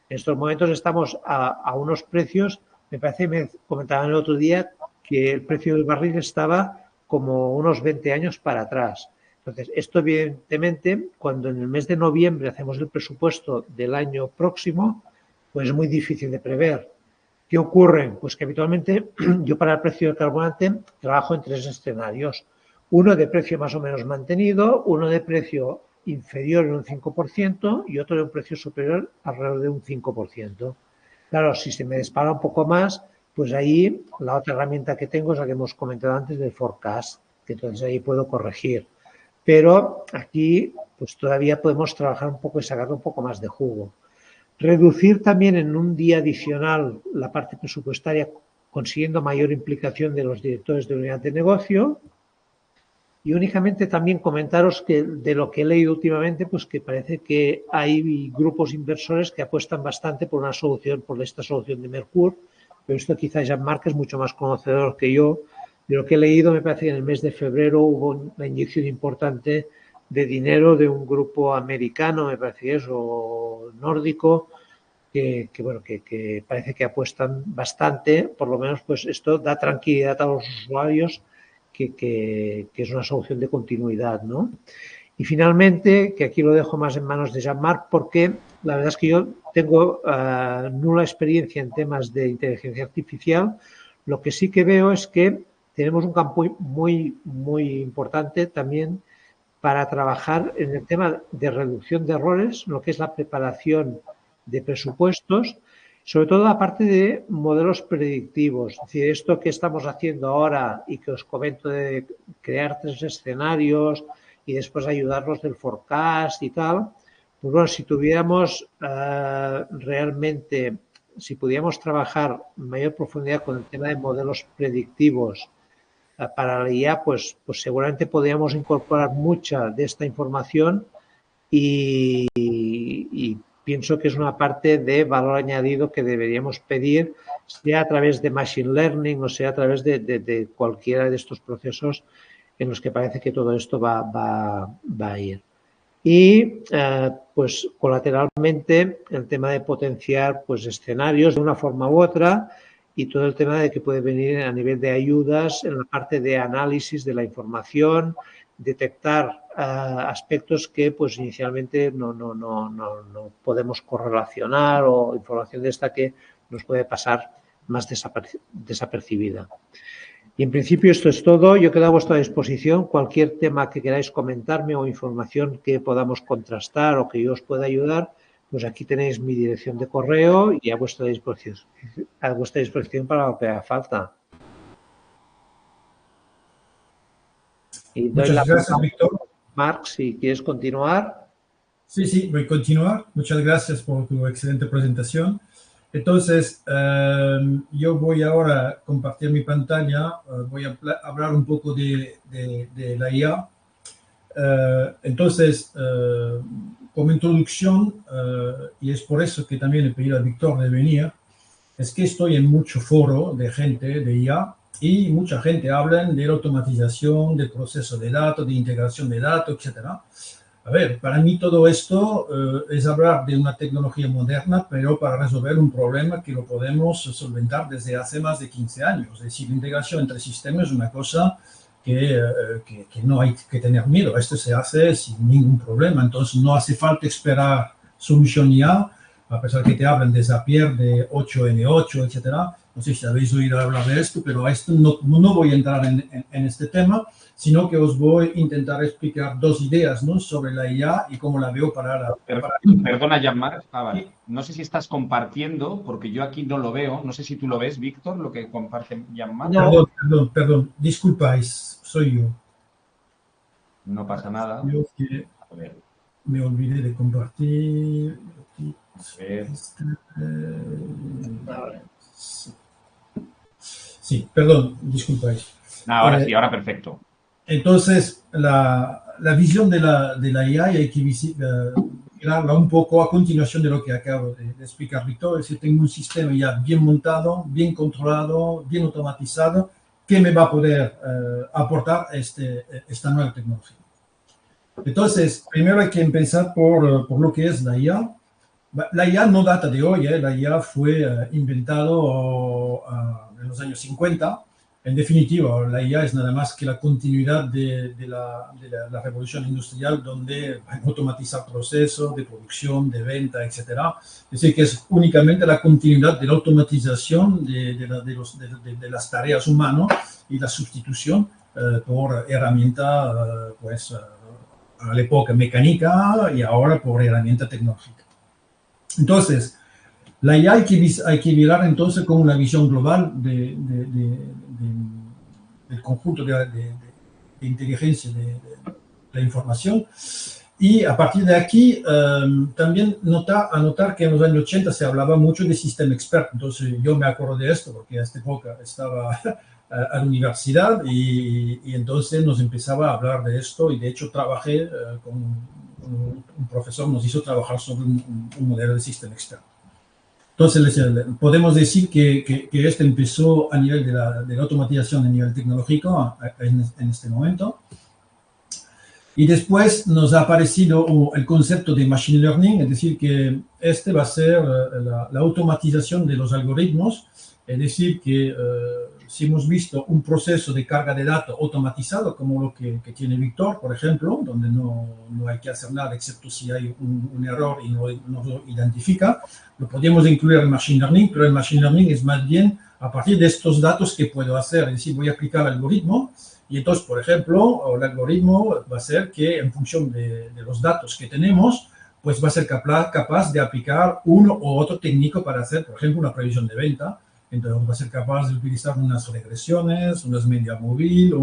En estos momentos estamos a unos precios, me parece, me comentaban el otro día que el precio del barril estaba como unos 20 años para atrás. Entonces, esto evidentemente, cuando en el mes de noviembre hacemos el presupuesto del año próximo, pues es muy difícil de prever. ¿Qué ocurre? Pues que habitualmente yo para el precio del carburante trabajo en 3 escenarios. Uno de precio más o menos mantenido, uno de precio inferior en un 5% y otro de un precio superior alrededor de un 5%. Claro, si se me dispara un poco más, pues ahí la otra herramienta que tengo es la que hemos comentado antes del forecast, que entonces ahí puedo corregir. Pero aquí pues todavía podemos trabajar un poco y sacarle un poco más de jugo. Reducir también en un día adicional la parte presupuestaria, consiguiendo mayor implicación de los directores de unidad de negocio. Y únicamente también comentaros que de lo que he leído últimamente, pues que parece que hay grupos inversores que apuestan bastante por una solución, por esta solución de Merkur, pero esto quizás Jean-Marc es mucho más conocedor que yo De lo que he leído, me parece que en el mes de febrero hubo una inyección importante de dinero de un grupo americano, me parece que es, o nórdico, que parece que apuestan bastante. Por lo menos, pues esto da tranquilidad a los usuarios que es una solución de continuidad, ¿no? Y finalmente, que aquí lo dejo más en manos de Jean-Marc, porque la verdad es que yo tengo nula experiencia en temas de inteligencia artificial. Lo que sí que veo es que tenemos un campo muy importante también para trabajar en el tema de reducción de errores, lo que es la preparación de presupuestos, sobre todo la parte de modelos predictivos. Es decir, esto que estamos haciendo ahora y que os comento de crear 3 escenarios y después ayudarnos del forecast y tal, pues bueno, si tuviéramos realmente, si pudiéramos trabajar en mayor profundidad con el tema de modelos predictivos para la IA, pues seguramente podríamos incorporar mucha de esta información y pienso que es una parte de valor añadido que deberíamos pedir, sea a través de Machine Learning o sea a través de cualquiera de estos procesos en los que parece que todo esto va a ir. Y pues colateralmente el tema de potenciar pues escenarios de una forma u otra y todo el tema de que puede venir a nivel de ayudas en la parte de análisis de la información, detectar aspectos que pues inicialmente no podemos correlacionar o información de esta que nos puede pasar más desapercibida. Y en principio esto es todo. Yo quedo a vuestra disposición. Cualquier tema que queráis comentarme o información que podamos contrastar o que yo os pueda ayudar, pues aquí tenéis mi dirección de correo y a vuestra disposición para lo que haga falta. Y doy Muchas gracias, Víctor. Marc, si quieres continuar. Sí, sí, voy a continuar. Muchas gracias por tu excelente presentación. Entonces, yo voy ahora a compartir mi pantalla. Voy a hablar un poco de la IA. Entonces, como introducción, y es por eso que también he pedido a Víctor de venir, es que estoy en mucho foro de gente de IA y mucha gente habla de la automatización, del proceso de datos, de integración de datos, etcétera. A ver, para mí todo esto es hablar de una tecnología moderna, pero para resolver un problema que lo podemos solventar desde hace más de 15 años. Es decir, la integración entre sistemas es una cosa que no hay que tener miedo. Esto se hace sin ningún problema. Entonces, no hace falta esperar solución ya, a pesar que te hablan de Zapier, de 8N8, etcétera. No sé si habéis oído hablar de esto, pero esto no voy a entrar en este tema, sino que os voy a intentar explicar 2 ideas, ¿no?, sobre la IA y cómo la veo para la... Perdona, Jean-Marc. Vale. No sé si estás compartiendo, porque yo aquí no lo veo. No sé si tú lo ves, Víctor, lo que comparte Jean-Marc. No. Perdón. Disculpáis, soy yo. No pasa nada. Yo que me olvidé de compartir. Sí, perdón, disculpáis. Ahora sí, ahora perfecto. Entonces, la visión de la IA hay que mirarla un poco a continuación de lo que acabo de explicar, Víctor. Es decir, tengo un sistema ya bien montado, bien controlado, bien automatizado, que me va a poder aportar esta nueva tecnología. Entonces, primero hay que empezar por lo que es la IA. La IA no data de hoy, la IA fue inventado en los años 50. En definitiva, la IA es nada más que la continuidad de la revolución industrial, donde hay que automatizar procesos de producción, de venta, etc. Es decir, que es únicamente la continuidad de la automatización de las tareas humanas y la sustitución por herramienta, pues, a la época mecánica y ahora por herramienta tecnológica. Entonces, la IA hay que mirar entonces con una visión global del conjunto de inteligencia de la información. Y a partir de aquí, también anotar que en los años 80 se hablaba mucho de sistema experto. Entonces, yo me acuerdo de esto porque a esta época estaba a la universidad y entonces nos empezaba a hablar de esto y de hecho trabajé con un profesor, nos hizo trabajar sobre un modelo de sistema experto. Entonces, podemos decir que este empezó a nivel de la automatización a nivel tecnológico en este momento. Y después nos ha aparecido el concepto de Machine Learning, es decir, que este va a ser la automatización de los algoritmos, es decir, que si hemos visto un proceso de carga de datos automatizado, como lo que tiene Víctor, por ejemplo, donde no hay que hacer nada excepto si hay un error y no lo identifica, lo podemos incluir en Machine Learning, pero el Machine Learning es más bien a partir de estos datos que puedo hacer, es decir, voy a aplicar el algoritmo. Y entonces, por ejemplo, el algoritmo va a ser que en función de los datos que tenemos, pues va a ser capaz de aplicar uno u otro técnico para hacer, por ejemplo, una previsión de venta. Entonces va a ser capaz de utilizar unas regresiones, unas media móvil,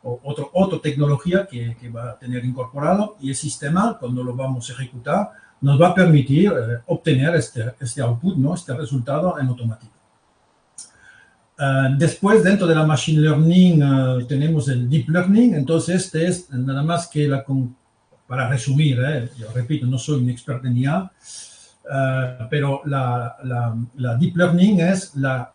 otra tecnología que va a tener incorporado. Y el sistema, cuando lo vamos a ejecutar, nos va a permitir obtener este output, ¿no? Este resultado en automático. Después, dentro de la Machine Learning, tenemos el Deep Learning. Entonces, este es nada más que, para resumir, yo repito, no soy un experto en IA, pero la Deep Learning es la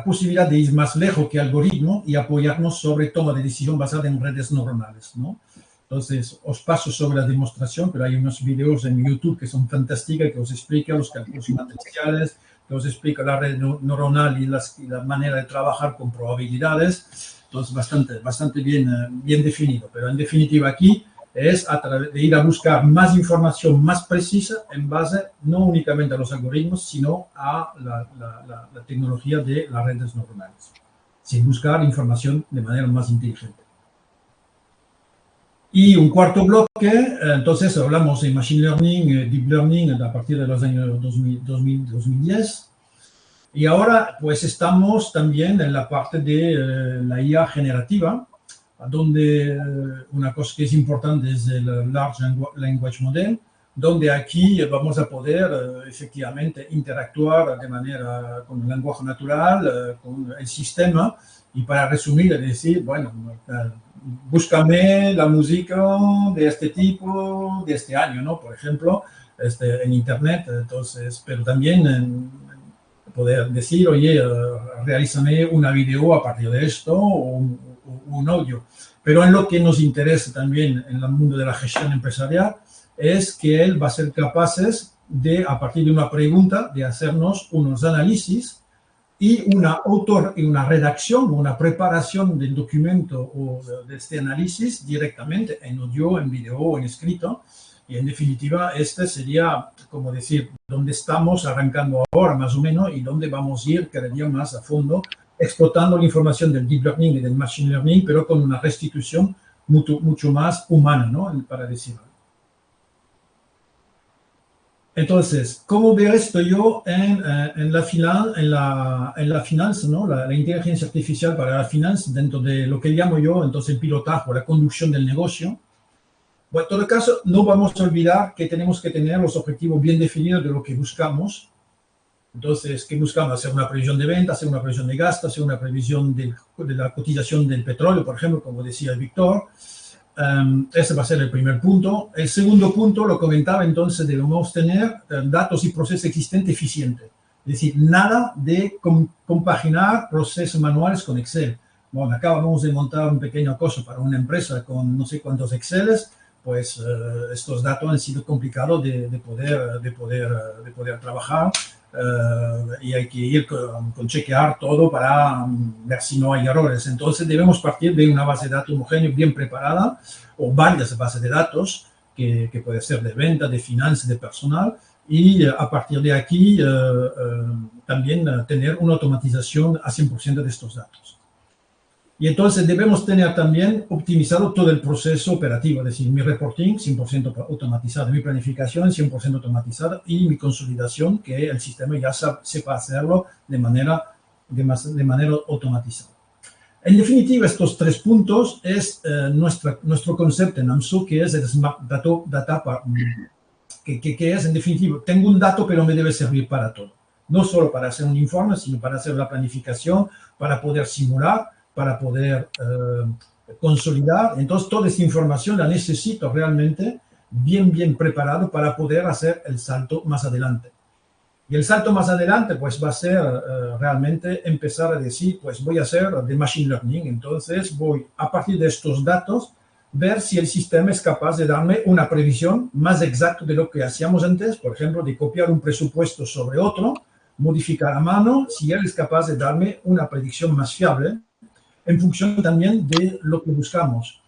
posibilidad de ir más lejos que el algoritmo y apoyarnos sobre toma de decisión basada en redes neuronales, ¿no? Entonces, os paso sobre la demostración, pero hay unos videos en YouTube que son fantásticos, que os explican los cálculos matriciales, que os explica la red neuronal y la manera de trabajar con probabilidades. Entonces, bastante bien definido. Pero en definitiva aquí es a través de ir a buscar más información más precisa en base no únicamente a los algoritmos, sino a la tecnología de las redes neuronales, sin buscar información de manera más inteligente. Y un cuarto bloque, entonces hablamos de Machine Learning, Deep Learning a partir de los años 2010. Y ahora pues estamos también en la parte de la IA generativa, donde una cosa que es importante es el Large Language Model, donde aquí vamos a poder efectivamente interactuar de manera con el lenguaje natural, con el sistema, y para resumir, es decir, bueno, búscame la música de este tipo, de este año, ¿no? Por ejemplo, en Internet. Entonces, pero también poder decir, oye, realízame una video a partir de esto o un audio. Pero en lo que nos interesa también en el mundo de la gestión empresarial es que él va a ser capaces de, a partir de una pregunta, de hacernos unos análisis y una redacción, una preparación del documento o de este análisis directamente en audio, en video o en escrito. Y en definitiva, este sería, como decir, donde estamos arrancando ahora más o menos y donde vamos a ir cada día más a fondo, explotando la información del Deep Learning y del Machine Learning, pero con una restitución mucho más humana, ¿no? Para decirlo. Entonces, ¿cómo veo esto yo en la finanza, ¿no? La inteligencia artificial para la finanza dentro de lo que llamo yo, entonces, el pilotaje, la conducción del negocio? Bueno, en todo caso, no vamos a olvidar que tenemos que tener los objetivos bien definidos de lo que buscamos. Entonces, ¿qué buscamos? Hacer una previsión de venta, hacer una previsión de gasto, hacer una previsión de la cotización del petróleo, por ejemplo, como decía Víctor. Ese va a ser el primer punto. El segundo punto, lo comentaba, entonces debemos tener datos y procesos existentes eficientes. Es decir, nada de compaginar procesos manuales con Excel. Bueno, acabamos de montar un pequeño cosa para una empresa con no sé cuántos Exceles, pues estos datos han sido complicados de poder trabajar. Y hay que ir con chequear todo para ver si no hay errores. Entonces debemos partir de una base de datos homogénea bien preparada o varias bases de datos que puede ser de venta, de finanzas, de personal, y a partir de aquí también tener una automatización a 100% de estos datos. Y entonces debemos tener también optimizado todo el proceso operativo, es decir, mi reporting 100% automatizado, mi planificación 100% automatizada y mi consolidación, que el sistema ya sepa hacerlo de manera automatizada. En definitiva, estos tres puntos es nuestro concepto en AMSU, que es el Smart Data, que es, en definitiva, tengo un dato, pero me debe servir para todo. No solo para hacer un informe, sino para hacer la planificación, para poder simular, para poder consolidar. Entonces, toda esta información la necesito realmente bien preparado para poder hacer el salto más adelante. Y el salto más adelante, pues va a ser realmente empezar a decir, pues voy a hacer de Machine Learning. Entonces voy, a partir de estos datos, ver si el sistema es capaz de darme una previsión más exacta de lo que hacíamos antes, por ejemplo, de copiar un presupuesto sobre otro, modificar a mano, si él es capaz de darme una predicción más fiable, en función también de lo que buscamos.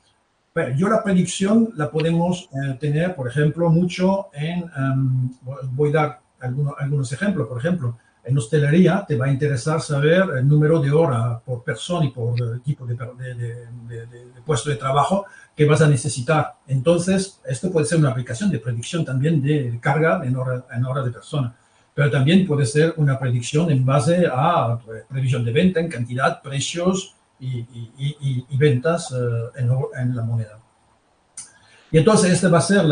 Pero yo la predicción la podemos tener, por ejemplo, mucho en, voy a dar algunos ejemplos, por ejemplo, en hostelería te va a interesar saber el número de horas por persona y por tipo de puesto de trabajo que vas a necesitar. Entonces, esto puede ser una aplicación de predicción también de carga en hora de persona, pero también puede ser una predicción en base a previsión de venta, en cantidad, precios y ventas en la moneda. Y entonces esta va a ser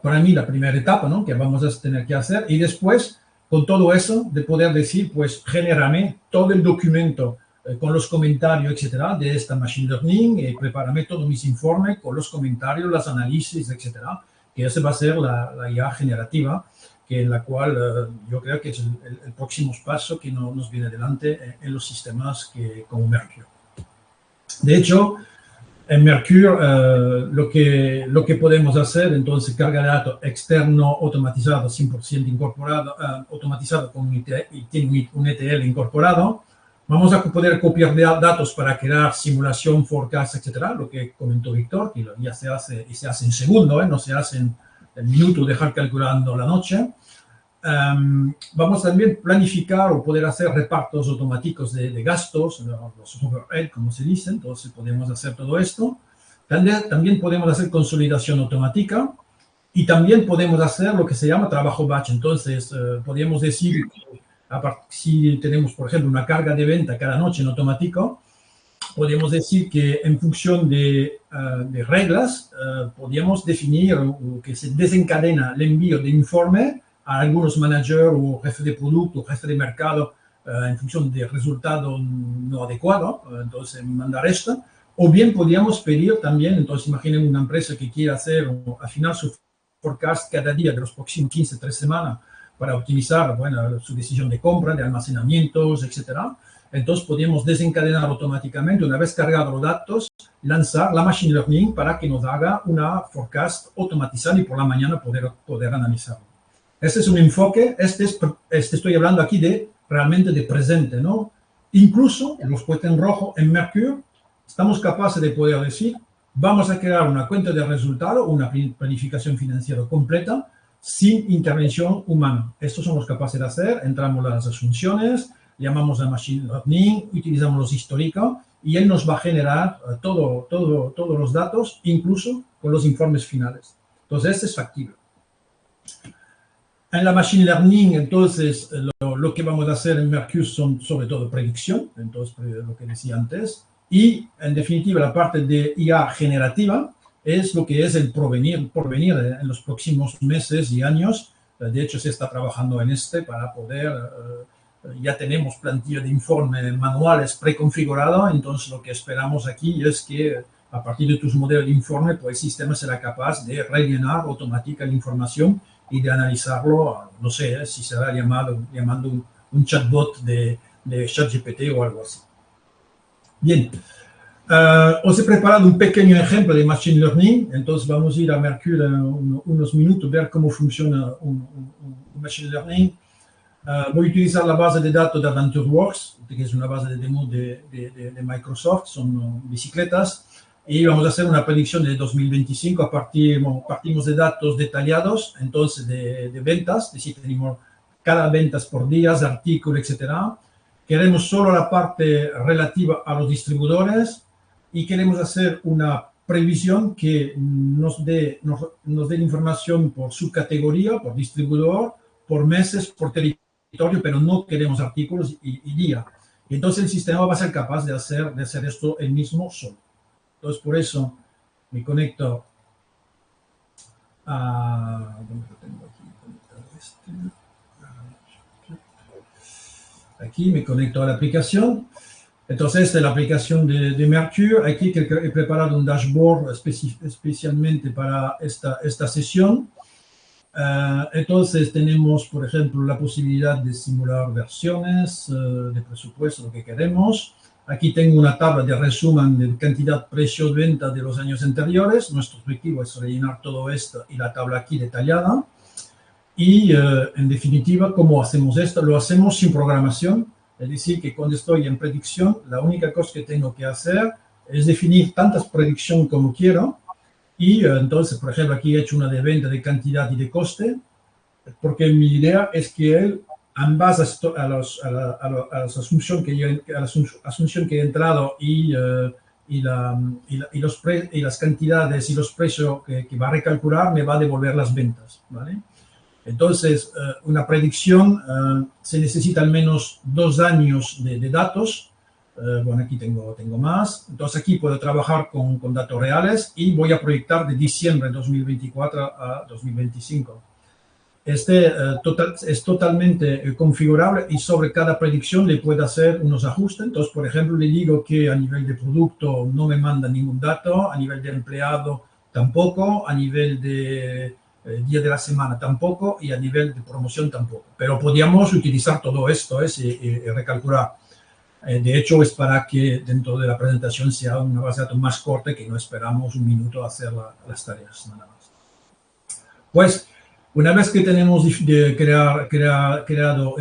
para mí la primera etapa, ¿no?, que vamos a tener que hacer, y después, con todo eso, de poder decir, pues, genérame todo el documento con los comentarios, etcétera, de esta Machine Learning, prepárame todos mis informes con los comentarios, los análisis, etcétera, que esa va a ser la IA generativa, que en la cual yo creo que es el próximo paso que nos viene adelante en los sistemas como Mercure. De hecho, en Mercure lo que podemos hacer, entonces, carga de datos externo automatizado, 100% incorporado, automatizado con y tiene un ETL incorporado. Vamos a poder copiar datos para crear simulación, forecast, etcétera, lo que comentó Víctor, que ya se hace en segundo, no se hace en minutos, dejar calculando la noche. Vamos también a planificar o poder hacer repartos automáticos de gastos, los overhead, como se dice, entonces podemos hacer todo esto. También podemos hacer consolidación automática y también podemos hacer lo que se llama trabajo batch. Entonces, podemos decir, si tenemos, por ejemplo, una carga de venta cada noche en automático, podemos decir que en función de reglas, podríamos definir que se desencadena el envío de informe a algunos managers o jefe de producto, jefe de mercado, en función del resultado no adecuado, entonces mandar esto. O bien podríamos pedir también, entonces imaginen una empresa que quiera hacer o afinar su forecast cada día de los próximos 15, 3 semanas para optimizar, bueno, su decisión de compra, de almacenamientos, etcétera. Entonces podemos desencadenar automáticamente, una vez cargados los datos, lanzar la Machine Learning para que nos haga una forecast automatizada y por la mañana poder analizarlo. Este es un enfoque, estoy hablando aquí realmente de presente, ¿no? Incluso, los puestos en rojo, en Mercure, estamos capaces de poder decir, vamos a crear una cuenta de resultado, una planificación financiera completa, sin intervención humana. Estos somos capaces de hacer, entramos las asunciones, llamamos a Machine Learning, utilizamos los históricos, y él nos va a generar todos los datos, incluso con los informes finales. Entonces, este es factible. En la Machine Learning, entonces, lo que vamos a hacer en Mercure son sobre todo predicción, entonces, lo que decía antes, y en definitiva la parte de IA generativa es lo que es el porvenir en los próximos meses y años. De hecho, se está trabajando en para poder, ya tenemos plantilla de informes manuales preconfigurados, entonces lo que esperamos aquí es que a partir de tus modelos de informe, pues el sistema será capaz de rellenar automática la información y de analizarlo, no sé, si será llamando un chatbot de ChatGPT o algo así. Bien, os he preparado un pequeño ejemplo de Machine Learning, entonces vamos a ir a Mercure unos minutos, ver cómo funciona un Machine Learning. Voy a utilizar la base de datos de AdventureWorks, que es una base de demo de Microsoft, son bicicletas. Y vamos a hacer una predicción de 2025, partimos de datos detallados, entonces de ventas, es decir, tenemos cada ventas por días, artículos, etcétera. Queremos solo la parte relativa a los distribuidores y queremos hacer una previsión que nos dé la información por subcategoría, por distribuidor, por meses, por territorio, pero no queremos artículos y día. Y entonces el sistema va a ser capaz de hacer esto él mismo solo. Entonces, por eso me conecto a... ¿Dónde lo tengo aquí? Aquí me conecto a la aplicación. Entonces, esta es la aplicación de Mercure. Aquí he preparado un dashboard especialmente para esta sesión. Entonces tenemos, por ejemplo, la posibilidad de simular versiones de presupuesto, lo que queremos. Aquí tengo una tabla de resumen de cantidad, precios, venta de los años anteriores. Nuestro objetivo es rellenar todo esto y la tabla aquí detallada. Y en definitiva, ¿cómo hacemos esto? Lo hacemos sin programación. Es decir, que cuando estoy en predicción, la única cosa que tengo que hacer es definir tantas predicciones como quiero. Y entonces, por ejemplo, aquí he hecho una de venta de cantidad y de coste, porque mi idea es que él, en base a las asunciones que he entrado y las cantidades y los precios que va a recalcular, me va a devolver las ventas, ¿vale? Entonces, una predicción se necesita al menos 2 años de datos. Bueno, aquí tengo más. Entonces, aquí puedo trabajar con datos reales y voy a proyectar de diciembre de 2024 a 2025. Es totalmente configurable y sobre cada predicción le puedo hacer unos ajustes. Entonces, por ejemplo, le digo que a nivel de producto no me manda ningún dato, a nivel de empleado tampoco, a nivel de día de la semana tampoco y a nivel de promoción tampoco. Pero podríamos utilizar todo esto y recalcular. De hecho, es para que dentro de la presentación sea una base de datos más corta, que no esperamos un minuto a hacer las tareas, nada más. Pues, una vez que tenemos creado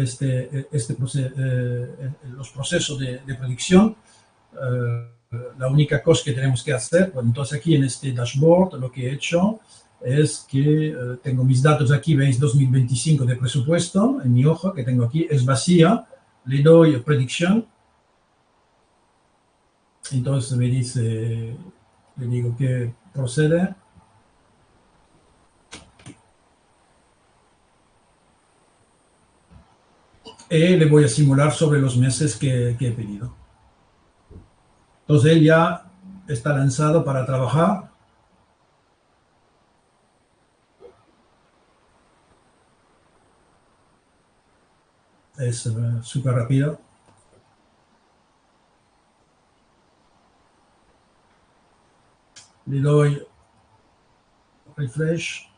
los procesos de predicción, la única cosa que tenemos que hacer, pues entonces aquí en este dashboard lo que he hecho es que tengo mis datos aquí, veis 2025 de presupuesto, en mi hoja que tengo aquí, es vacía, le doy predicción, entonces me dice, le digo que procede. Y le voy a simular sobre los meses que he pedido. Entonces él ya está lanzado para trabajar. Es súper rápido. Le doy refresh.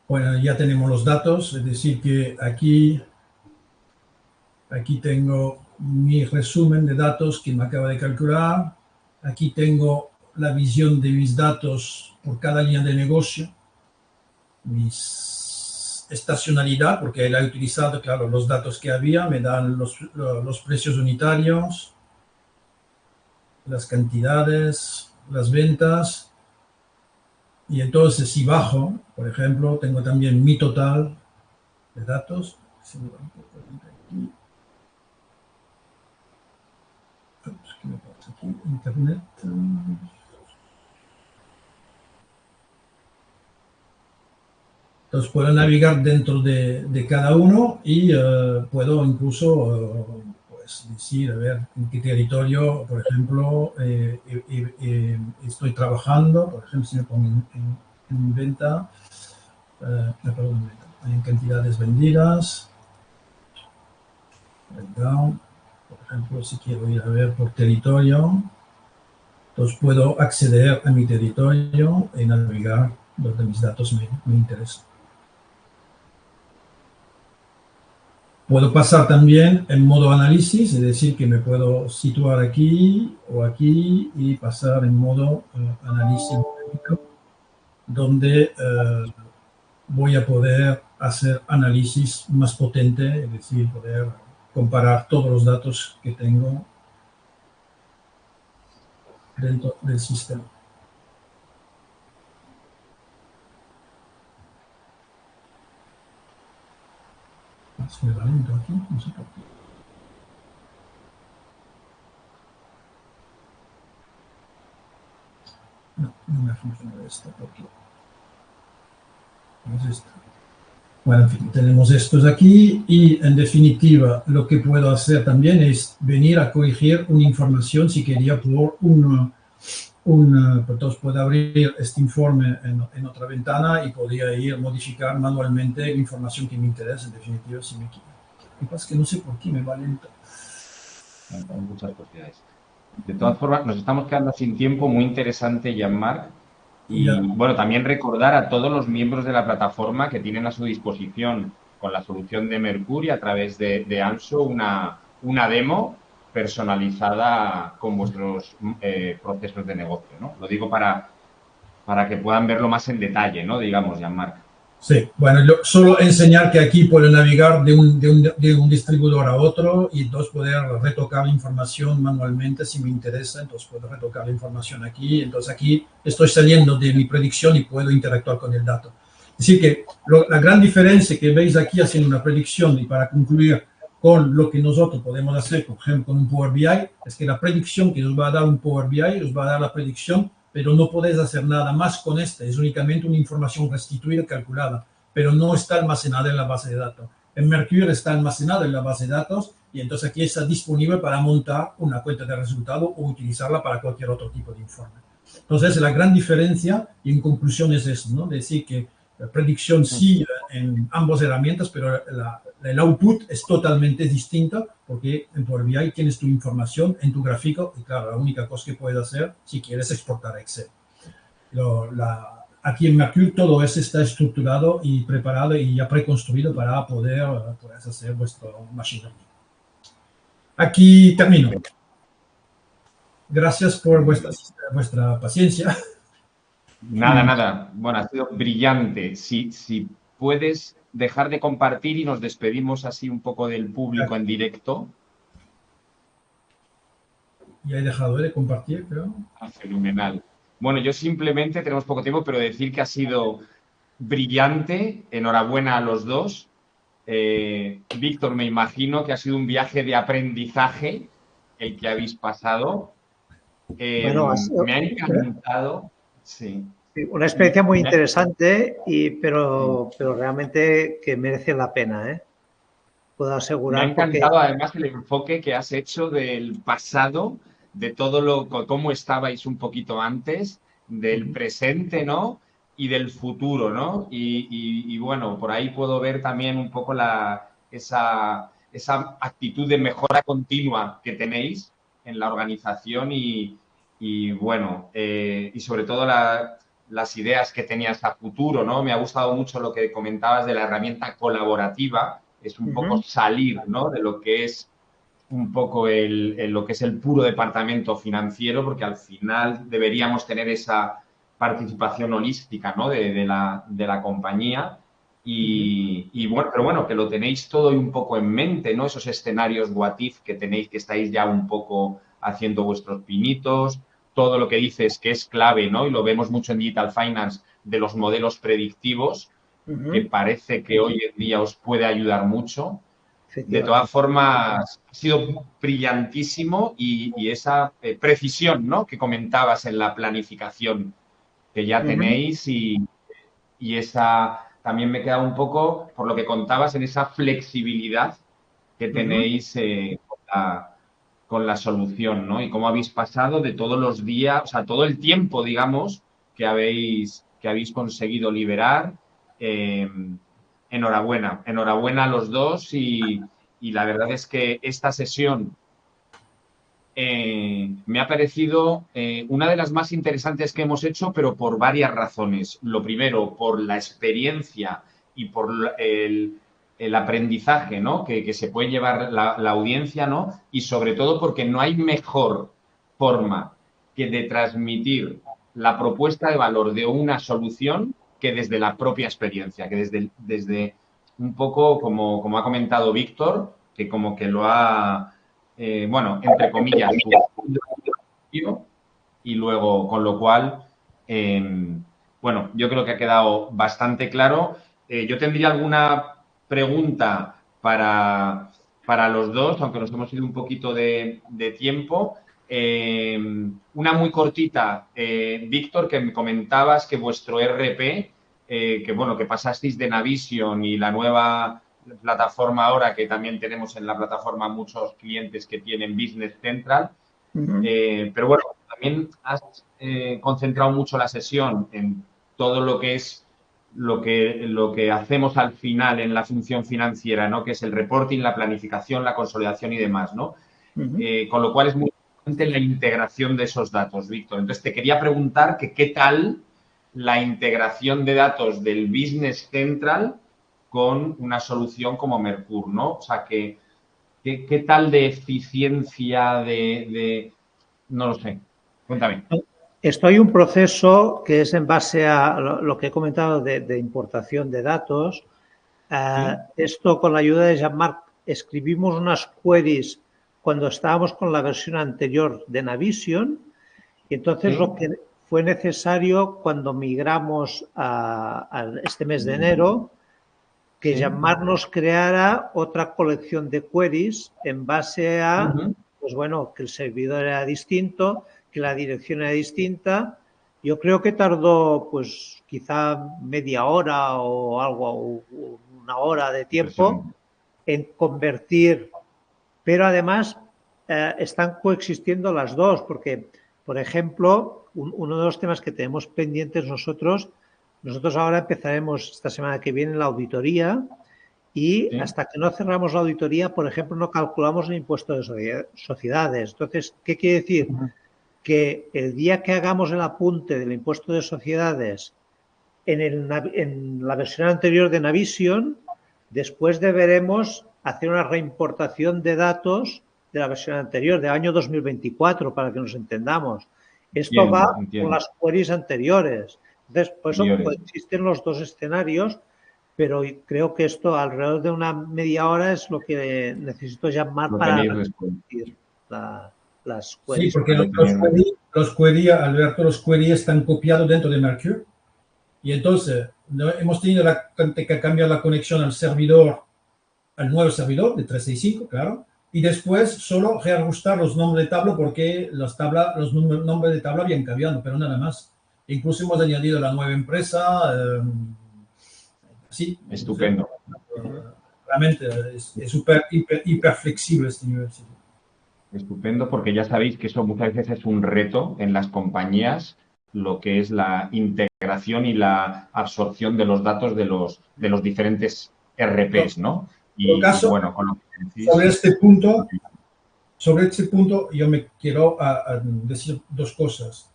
Bueno, ya tenemos los datos, es decir que aquí tengo mi resumen de datos que me acaba de calcular. Aquí tengo la visión de mis datos por cada línea de negocio. Mis estacionalidad, porque él ha utilizado, claro, los datos que había, me dan los precios unitarios, las cantidades, las ventas. Y entonces, si bajo, por ejemplo, tengo también mi total de datos. ¿Qué me pasa aquí? Internet. Entonces, puedo navegar dentro de cada uno y puedo incluso pues, decir, a ver, en qué territorio, por ejemplo, estoy trabajando. Por ejemplo, si me pongo en venta, perdón, en cantidades vendidas, breakdown. Por ejemplo, si quiero ir a ver por territorio, entonces puedo acceder a mi territorio y navegar donde mis datos me interesan. Puedo pasar también en modo análisis, es decir, que me puedo situar aquí o aquí y pasar en modo análisis, donde voy a poder hacer análisis más potente, es decir, poder comparar todos los datos que tengo dentro del sistema. Se me va lento aquí, no sé por qué. No me ha funcionado esto, ¿por qué? ¿Cómo es esto? Bueno, en fin, tenemos estos aquí y en definitiva lo que puedo hacer también es venir a corregir una información si quería por entonces puedo abrir este informe en otra ventana y podría ir a modificar manualmente la información que me interesa, en definitiva, si me quiero. Lo que pasa es que no sé por qué me va lento. Hay muchas posibilidades. De todas formas, nos estamos quedando sin tiempo. Muy interesante, Jean-Marc. Y bueno, también recordar a todos los miembros de la plataforma que tienen a su disposición con la solución de Mercury a través de Anso una demo personalizada con vuestros procesos de negocio, ¿no? Lo digo para que puedan verlo más en detalle, ¿no? Digamos, Jean-Marc. Sí, bueno, solo enseñar que aquí puedo navegar de un distribuidor a otro y entonces poder retocar la información manualmente si me interesa, entonces puedo retocar la información aquí, entonces aquí estoy saliendo de mi predicción y puedo interactuar con el dato. Es decir que la gran diferencia que veis aquí haciendo una predicción y para concluir con lo que nosotros podemos hacer, por ejemplo, con un Power BI, es que la predicción que os va a dar un Power BI os va a dar la predicción, pero no podéis hacer nada más con esta, es únicamente una información restituida, calculada, pero no está almacenada en la base de datos. En Mercury está almacenada en la base de datos y entonces aquí está disponible para montar una cuenta de resultado o utilizarla para cualquier otro tipo de informe. Entonces, la gran diferencia y en conclusión es eso, ¿no? Decir que la predicción sí en ambas herramientas, pero el output es totalmente distinto porque en Power BI tienes tu información en tu gráfico y claro, la única cosa que puedes hacer si quieres exportar a Excel. Aquí en Mercury todo eso está estructurado y preparado y ya preconstruido para poder hacer vuestro machine learning. Aquí termino. Gracias por vuestra paciencia. Nada, nada. Bueno, ha sido brillante. Si puedes dejar de compartir y nos despedimos así un poco del público en directo. Ya he dejado de compartir, creo. Fenomenal. Bueno, yo simplemente, tenemos poco tiempo, pero decir que ha sido brillante. Enhorabuena a los dos. Víctor, me imagino que ha sido un viaje de aprendizaje el que habéis pasado. Bueno, me ha encantado. Sí. Una experiencia muy interesante, pero realmente que merece la pena, ¿eh? Puedo asegurar. Me ha encantado además el enfoque que has hecho del pasado, de todo cómo estabais un poquito antes, del presente, ¿no? Y del futuro, ¿no? Y bueno, por ahí puedo ver también un poco esa actitud de mejora continua que tenéis en la organización y bueno, y sobre todo las ideas que tenías a futuro, ¿no? Me ha gustado mucho lo que comentabas de la herramienta colaborativa. Es un poco salir, ¿no? De lo que es un poco lo que es el puro departamento financiero, porque al final deberíamos tener esa participación holística, ¿no? de la compañía. Y bueno, pero bueno, que lo tenéis todo un poco en mente, ¿no? Esos escenarios what if que tenéis, que estáis ya un poco haciendo vuestros pinitos, todo lo que dices que es clave, ¿no? Y lo vemos mucho en Digital Finance, de los modelos predictivos, que parece que hoy en día os puede ayudar mucho. De todas formas, ha sido brillantísimo y esa precisión, ¿no? Que comentabas en la planificación que ya tenéis y esa también me queda un poco, por lo que contabas, en esa flexibilidad que tenéis con la solución, ¿no? Y cómo habéis pasado de todos los días, o sea, todo el tiempo, digamos, que habéis conseguido liberar. Enhorabuena a los dos y la verdad es que esta sesión me ha parecido una de las más interesantes que hemos hecho, pero por varias razones. Lo primero, por la experiencia y por el aprendizaje, ¿no? que se puede llevar la audiencia, ¿no? Y sobre todo porque no hay mejor forma que de transmitir la propuesta de valor de una solución que desde la propia experiencia, que desde un poco, como ha comentado Víctor, que como que lo ha, bueno, entre comillas, y luego, con lo cual, bueno, yo creo que ha quedado bastante claro. Yo tendría alguna pregunta para los dos, aunque nos hemos ido un poquito de tiempo. Una muy cortita, Víctor, que me comentabas que vuestro RP, que bueno, que pasasteis de Navision y la nueva plataforma ahora, que también tenemos en la plataforma muchos clientes que tienen Business Central, pero bueno, también has concentrado mucho la sesión en todo lo que es lo que hacemos al final en la función financiera, ¿no? Que es el reporting, la planificación, la consolidación y demás, ¿no? Con lo cual es muy importante la integración de esos datos, Víctor. Entonces, te quería preguntar que qué tal la integración de datos del Business Central con una solución como Mercure, ¿no? O sea, ¿qué tal de eficiencia no lo sé? Cuéntame. Esto hay un proceso que es en base a lo que he comentado de importación de datos. Esto con la ayuda de Jean-Marc escribimos unas queries cuando estábamos con la versión anterior de Navision y entonces lo que fue necesario cuando migramos a este mes de enero que Jean-Marc nos creara otra colección de queries en base a, pues bueno, que el servidor era distinto, que la dirección era distinta. Yo creo que tardó, pues, quizá media hora o algo, o una hora de tiempo en convertir, pero además están coexistiendo las dos, porque, por ejemplo, uno de los temas que tenemos pendientes nosotros ahora empezaremos esta semana que viene la auditoría y hasta que no cerramos la auditoría, por ejemplo, no calculamos el impuesto de sociedades. Entonces, ¿qué quiere decir? Que el día que hagamos el apunte del impuesto de sociedades en la versión anterior de Navision, después deberemos hacer una reimportación de datos de la versión anterior, del año 2024, para que nos entendamos. Esto va con las queries anteriores. Entonces, por eso existen los dos escenarios, pero creo que esto alrededor de una media hora es lo que necesito llamar para repetir las queries. Sí, porque los queries, Alberto, los queries están copiados dentro de Mercure y entonces hemos tenido que cambiar la conexión al servidor, al nuevo servidor de 365, claro, y después solo reajustar los nombres de tabla porque los nombres de tabla habían cambiado, pero nada más. Incluso hemos añadido la nueva empresa. Sí. Estupendo. Realmente es súper, hiper flexible este nivel. Sí. Estupendo, porque ya sabéis que eso muchas veces es un reto en las compañías, lo que es la integración y la absorción de los datos de los diferentes RPs, ¿no? Y caso, bueno, con lo que decís, sobre este punto yo me quiero decir dos cosas.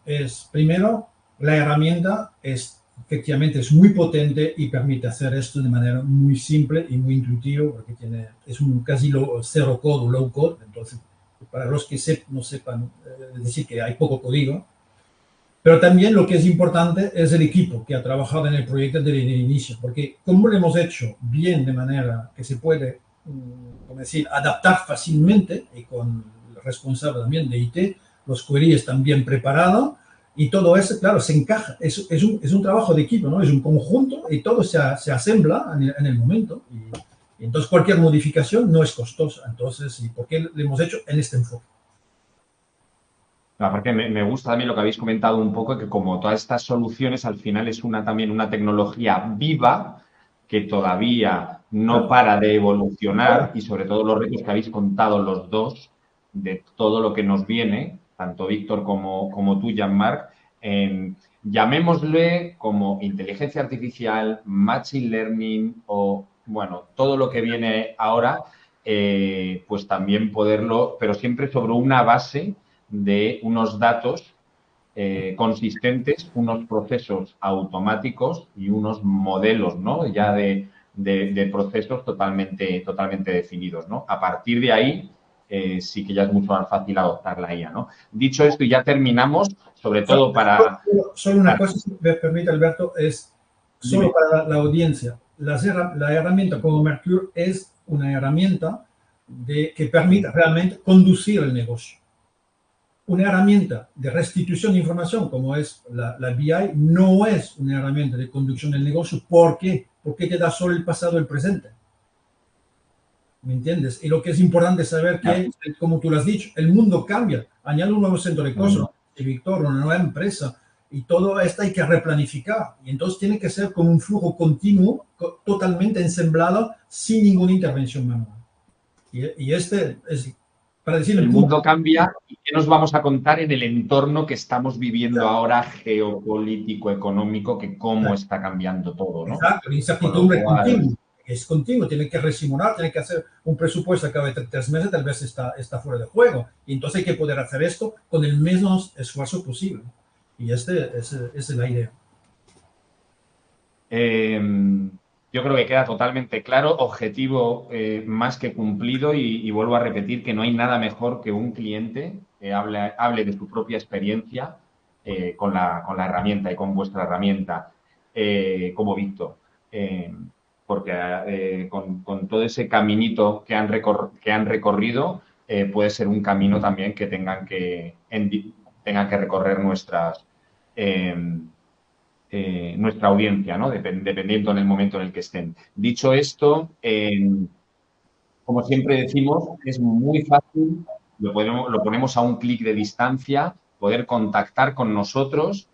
Primero, la herramienta efectivamente es muy potente y permite hacer esto de manera muy simple y muy intuitivo, porque es un casi cero code o low code. Entonces, para los que no sepan, es decir, que hay poco código. Pero también lo que es importante es el equipo que ha trabajado en el proyecto desde el inicio, porque como lo hemos hecho bien de manera que se puede, como decir, adaptar fácilmente y con el responsable también de IT, los queries están bien preparados y todo eso, claro, se encaja. Es un trabajo de equipo, ¿no? Es un conjunto y todo se asembla en el momento. Y entonces cualquier modificación no es costosa. Entonces, ¿y por qué lo hemos hecho en este enfoque? Aparte, me gusta también lo que habéis comentado un poco, que como todas estas soluciones al final es también una tecnología viva que todavía no para de evolucionar y sobre todo los retos que habéis contado los dos de todo lo que nos viene, tanto Víctor como tú, Jean-Marc, llamémosle como inteligencia artificial, machine learning o, bueno, todo lo que viene ahora, pues también poderlo, pero siempre sobre una base de unos datos consistentes, unos procesos automáticos y unos modelos, ¿no? Ya de procesos totalmente definidos, ¿no? A partir de ahí sí que ya es mucho más fácil adoptar la IA, ¿no? Dicho esto, y ya terminamos, sobre todo para... Solo una cosa, si me permite, Alberto, es solo para la audiencia. La herramienta como Mercure es una herramienta que permite realmente conducir el negocio. Una herramienta de restitución de información como es la BI no es una herramienta de conducción del negocio. ¿Por qué? Porque te da solo el pasado y el presente. ¿Me entiendes? Y lo que es importante saber que, como tú lo has dicho, el mundo cambia. Añade un nuevo centro de costos, Víctor, una nueva empresa, y todo esto hay que replanificar. Y entonces tiene que ser como un flujo continuo, totalmente ensamblado, sin ninguna intervención manual. Y este es... El mundo cambia y ¿qué nos vamos a contar en el entorno que estamos viviendo ahora geopolítico, económico, que cómo está cambiando todo, ¿no? Exacto, la incertidumbre es continuo, tiene que resimular, tiene que hacer un presupuesto a cabo de 3 meses, tal vez está fuera de juego. Y entonces hay que poder hacer esto con el menos esfuerzo posible. Y esa es la idea. Yo creo que queda totalmente claro, objetivo más que cumplido y vuelvo a repetir que no hay nada mejor que un cliente que hable de su propia experiencia con la herramienta y con vuestra herramienta como Víctor. Porque con todo ese caminito que han recorrido puede ser un camino también que tengan que recorrer nuestra audiencia, ¿no? Dependiendo en el momento en el que estén. Dicho esto, como siempre decimos, es muy fácil, lo ponemos a un clic de distancia, poder contactar con nosotros.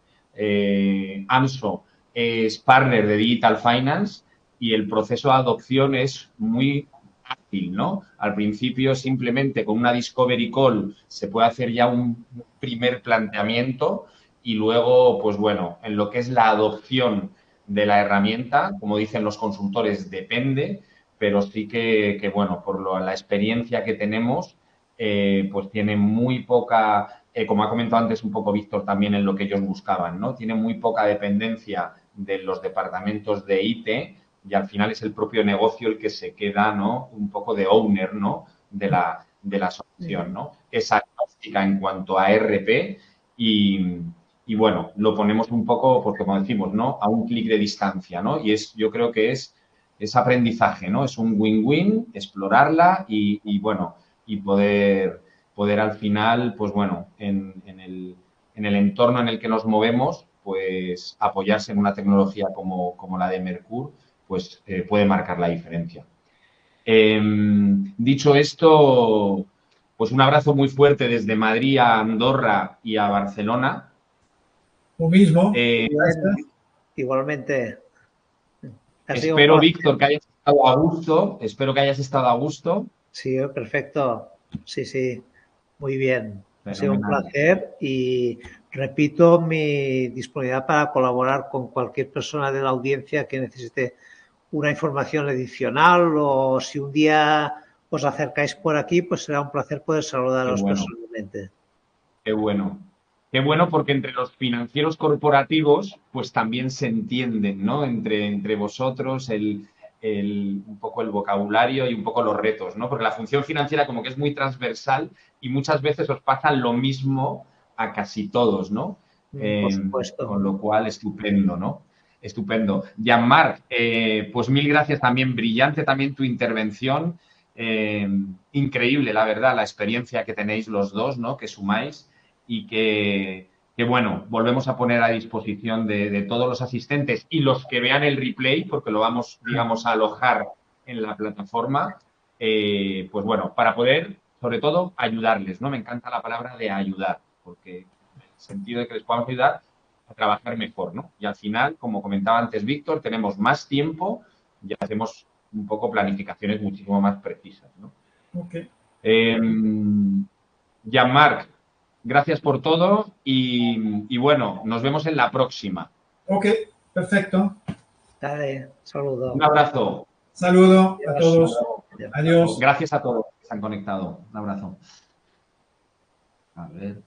AMSO es partner de Digital Finance y el proceso de adopción es muy ágil, ¿no? Al principio, simplemente con una discovery call se puede hacer ya un primer planteamiento y luego, pues bueno, en lo que es la adopción de la herramienta, como dicen los consultores, depende, pero sí que bueno, por la experiencia que tenemos, pues tiene muy poca, como ha comentado antes un poco Víctor también en lo que ellos buscaban, ¿no? Tiene muy poca dependencia de los departamentos de IT y al final es el propio negocio el que se queda, ¿no? Un poco de owner, ¿no? De la solución, ¿no? Es agnóstica en cuanto a RP y bueno, lo ponemos un poco, porque como decimos, ¿no? A un clic de distancia, ¿no? Y yo creo que es aprendizaje, ¿no? Es un win-win, explorarla y bueno, y poder al final, pues bueno, en el entorno en el que nos movemos, pues apoyarse en una tecnología como la de Mercur, pues puede marcar la diferencia. Dicho esto, pues un abrazo muy fuerte desde Madrid a Andorra y a Barcelona. Lo mismo. Igualmente. Espero, Víctor, que hayas estado a gusto. Espero que hayas estado a gusto. Sí, perfecto. Sí, sí. Muy bien. Ha sido un Fenomenal. placer y repito mi disponibilidad para colaborar con cualquier persona de la audiencia que necesite una información adicional o si un día os acercáis por aquí, pues será un placer poder saludaros personalmente. Qué bueno. Qué bueno porque entre los financieros corporativos pues también se entienden, ¿no? Entre vosotros un poco el vocabulario y un poco los retos, ¿no? Porque la función financiera como que es muy transversal y muchas veces os pasa lo mismo a casi todos, ¿no? Por supuesto. Con lo cual, estupendo, ¿no? Estupendo. Jean-Marc, pues mil gracias también. Brillante también tu intervención. Increíble, la verdad, la experiencia que tenéis los dos, ¿no? Que sumáis y que bueno, volvemos a poner a disposición de todos los asistentes y los que vean el replay, porque lo vamos, digamos, a alojar en la plataforma, pues bueno, para poder, sobre todo, ayudarles, ¿no? Me encanta la palabra de ayudar, porque en el sentido de que les podamos ayudar a trabajar mejor, ¿no? Y al final, como comentaba antes Víctor, tenemos más tiempo y hacemos un poco planificaciones muchísimo más precisas, ¿no? Okay. Jean-Marc, gracias por todo y bueno, nos vemos en la próxima. Ok, perfecto. Dale, saludo. Un abrazo. Saludo a todos. Adiós. Gracias a todos que se han conectado. Un abrazo. A ver.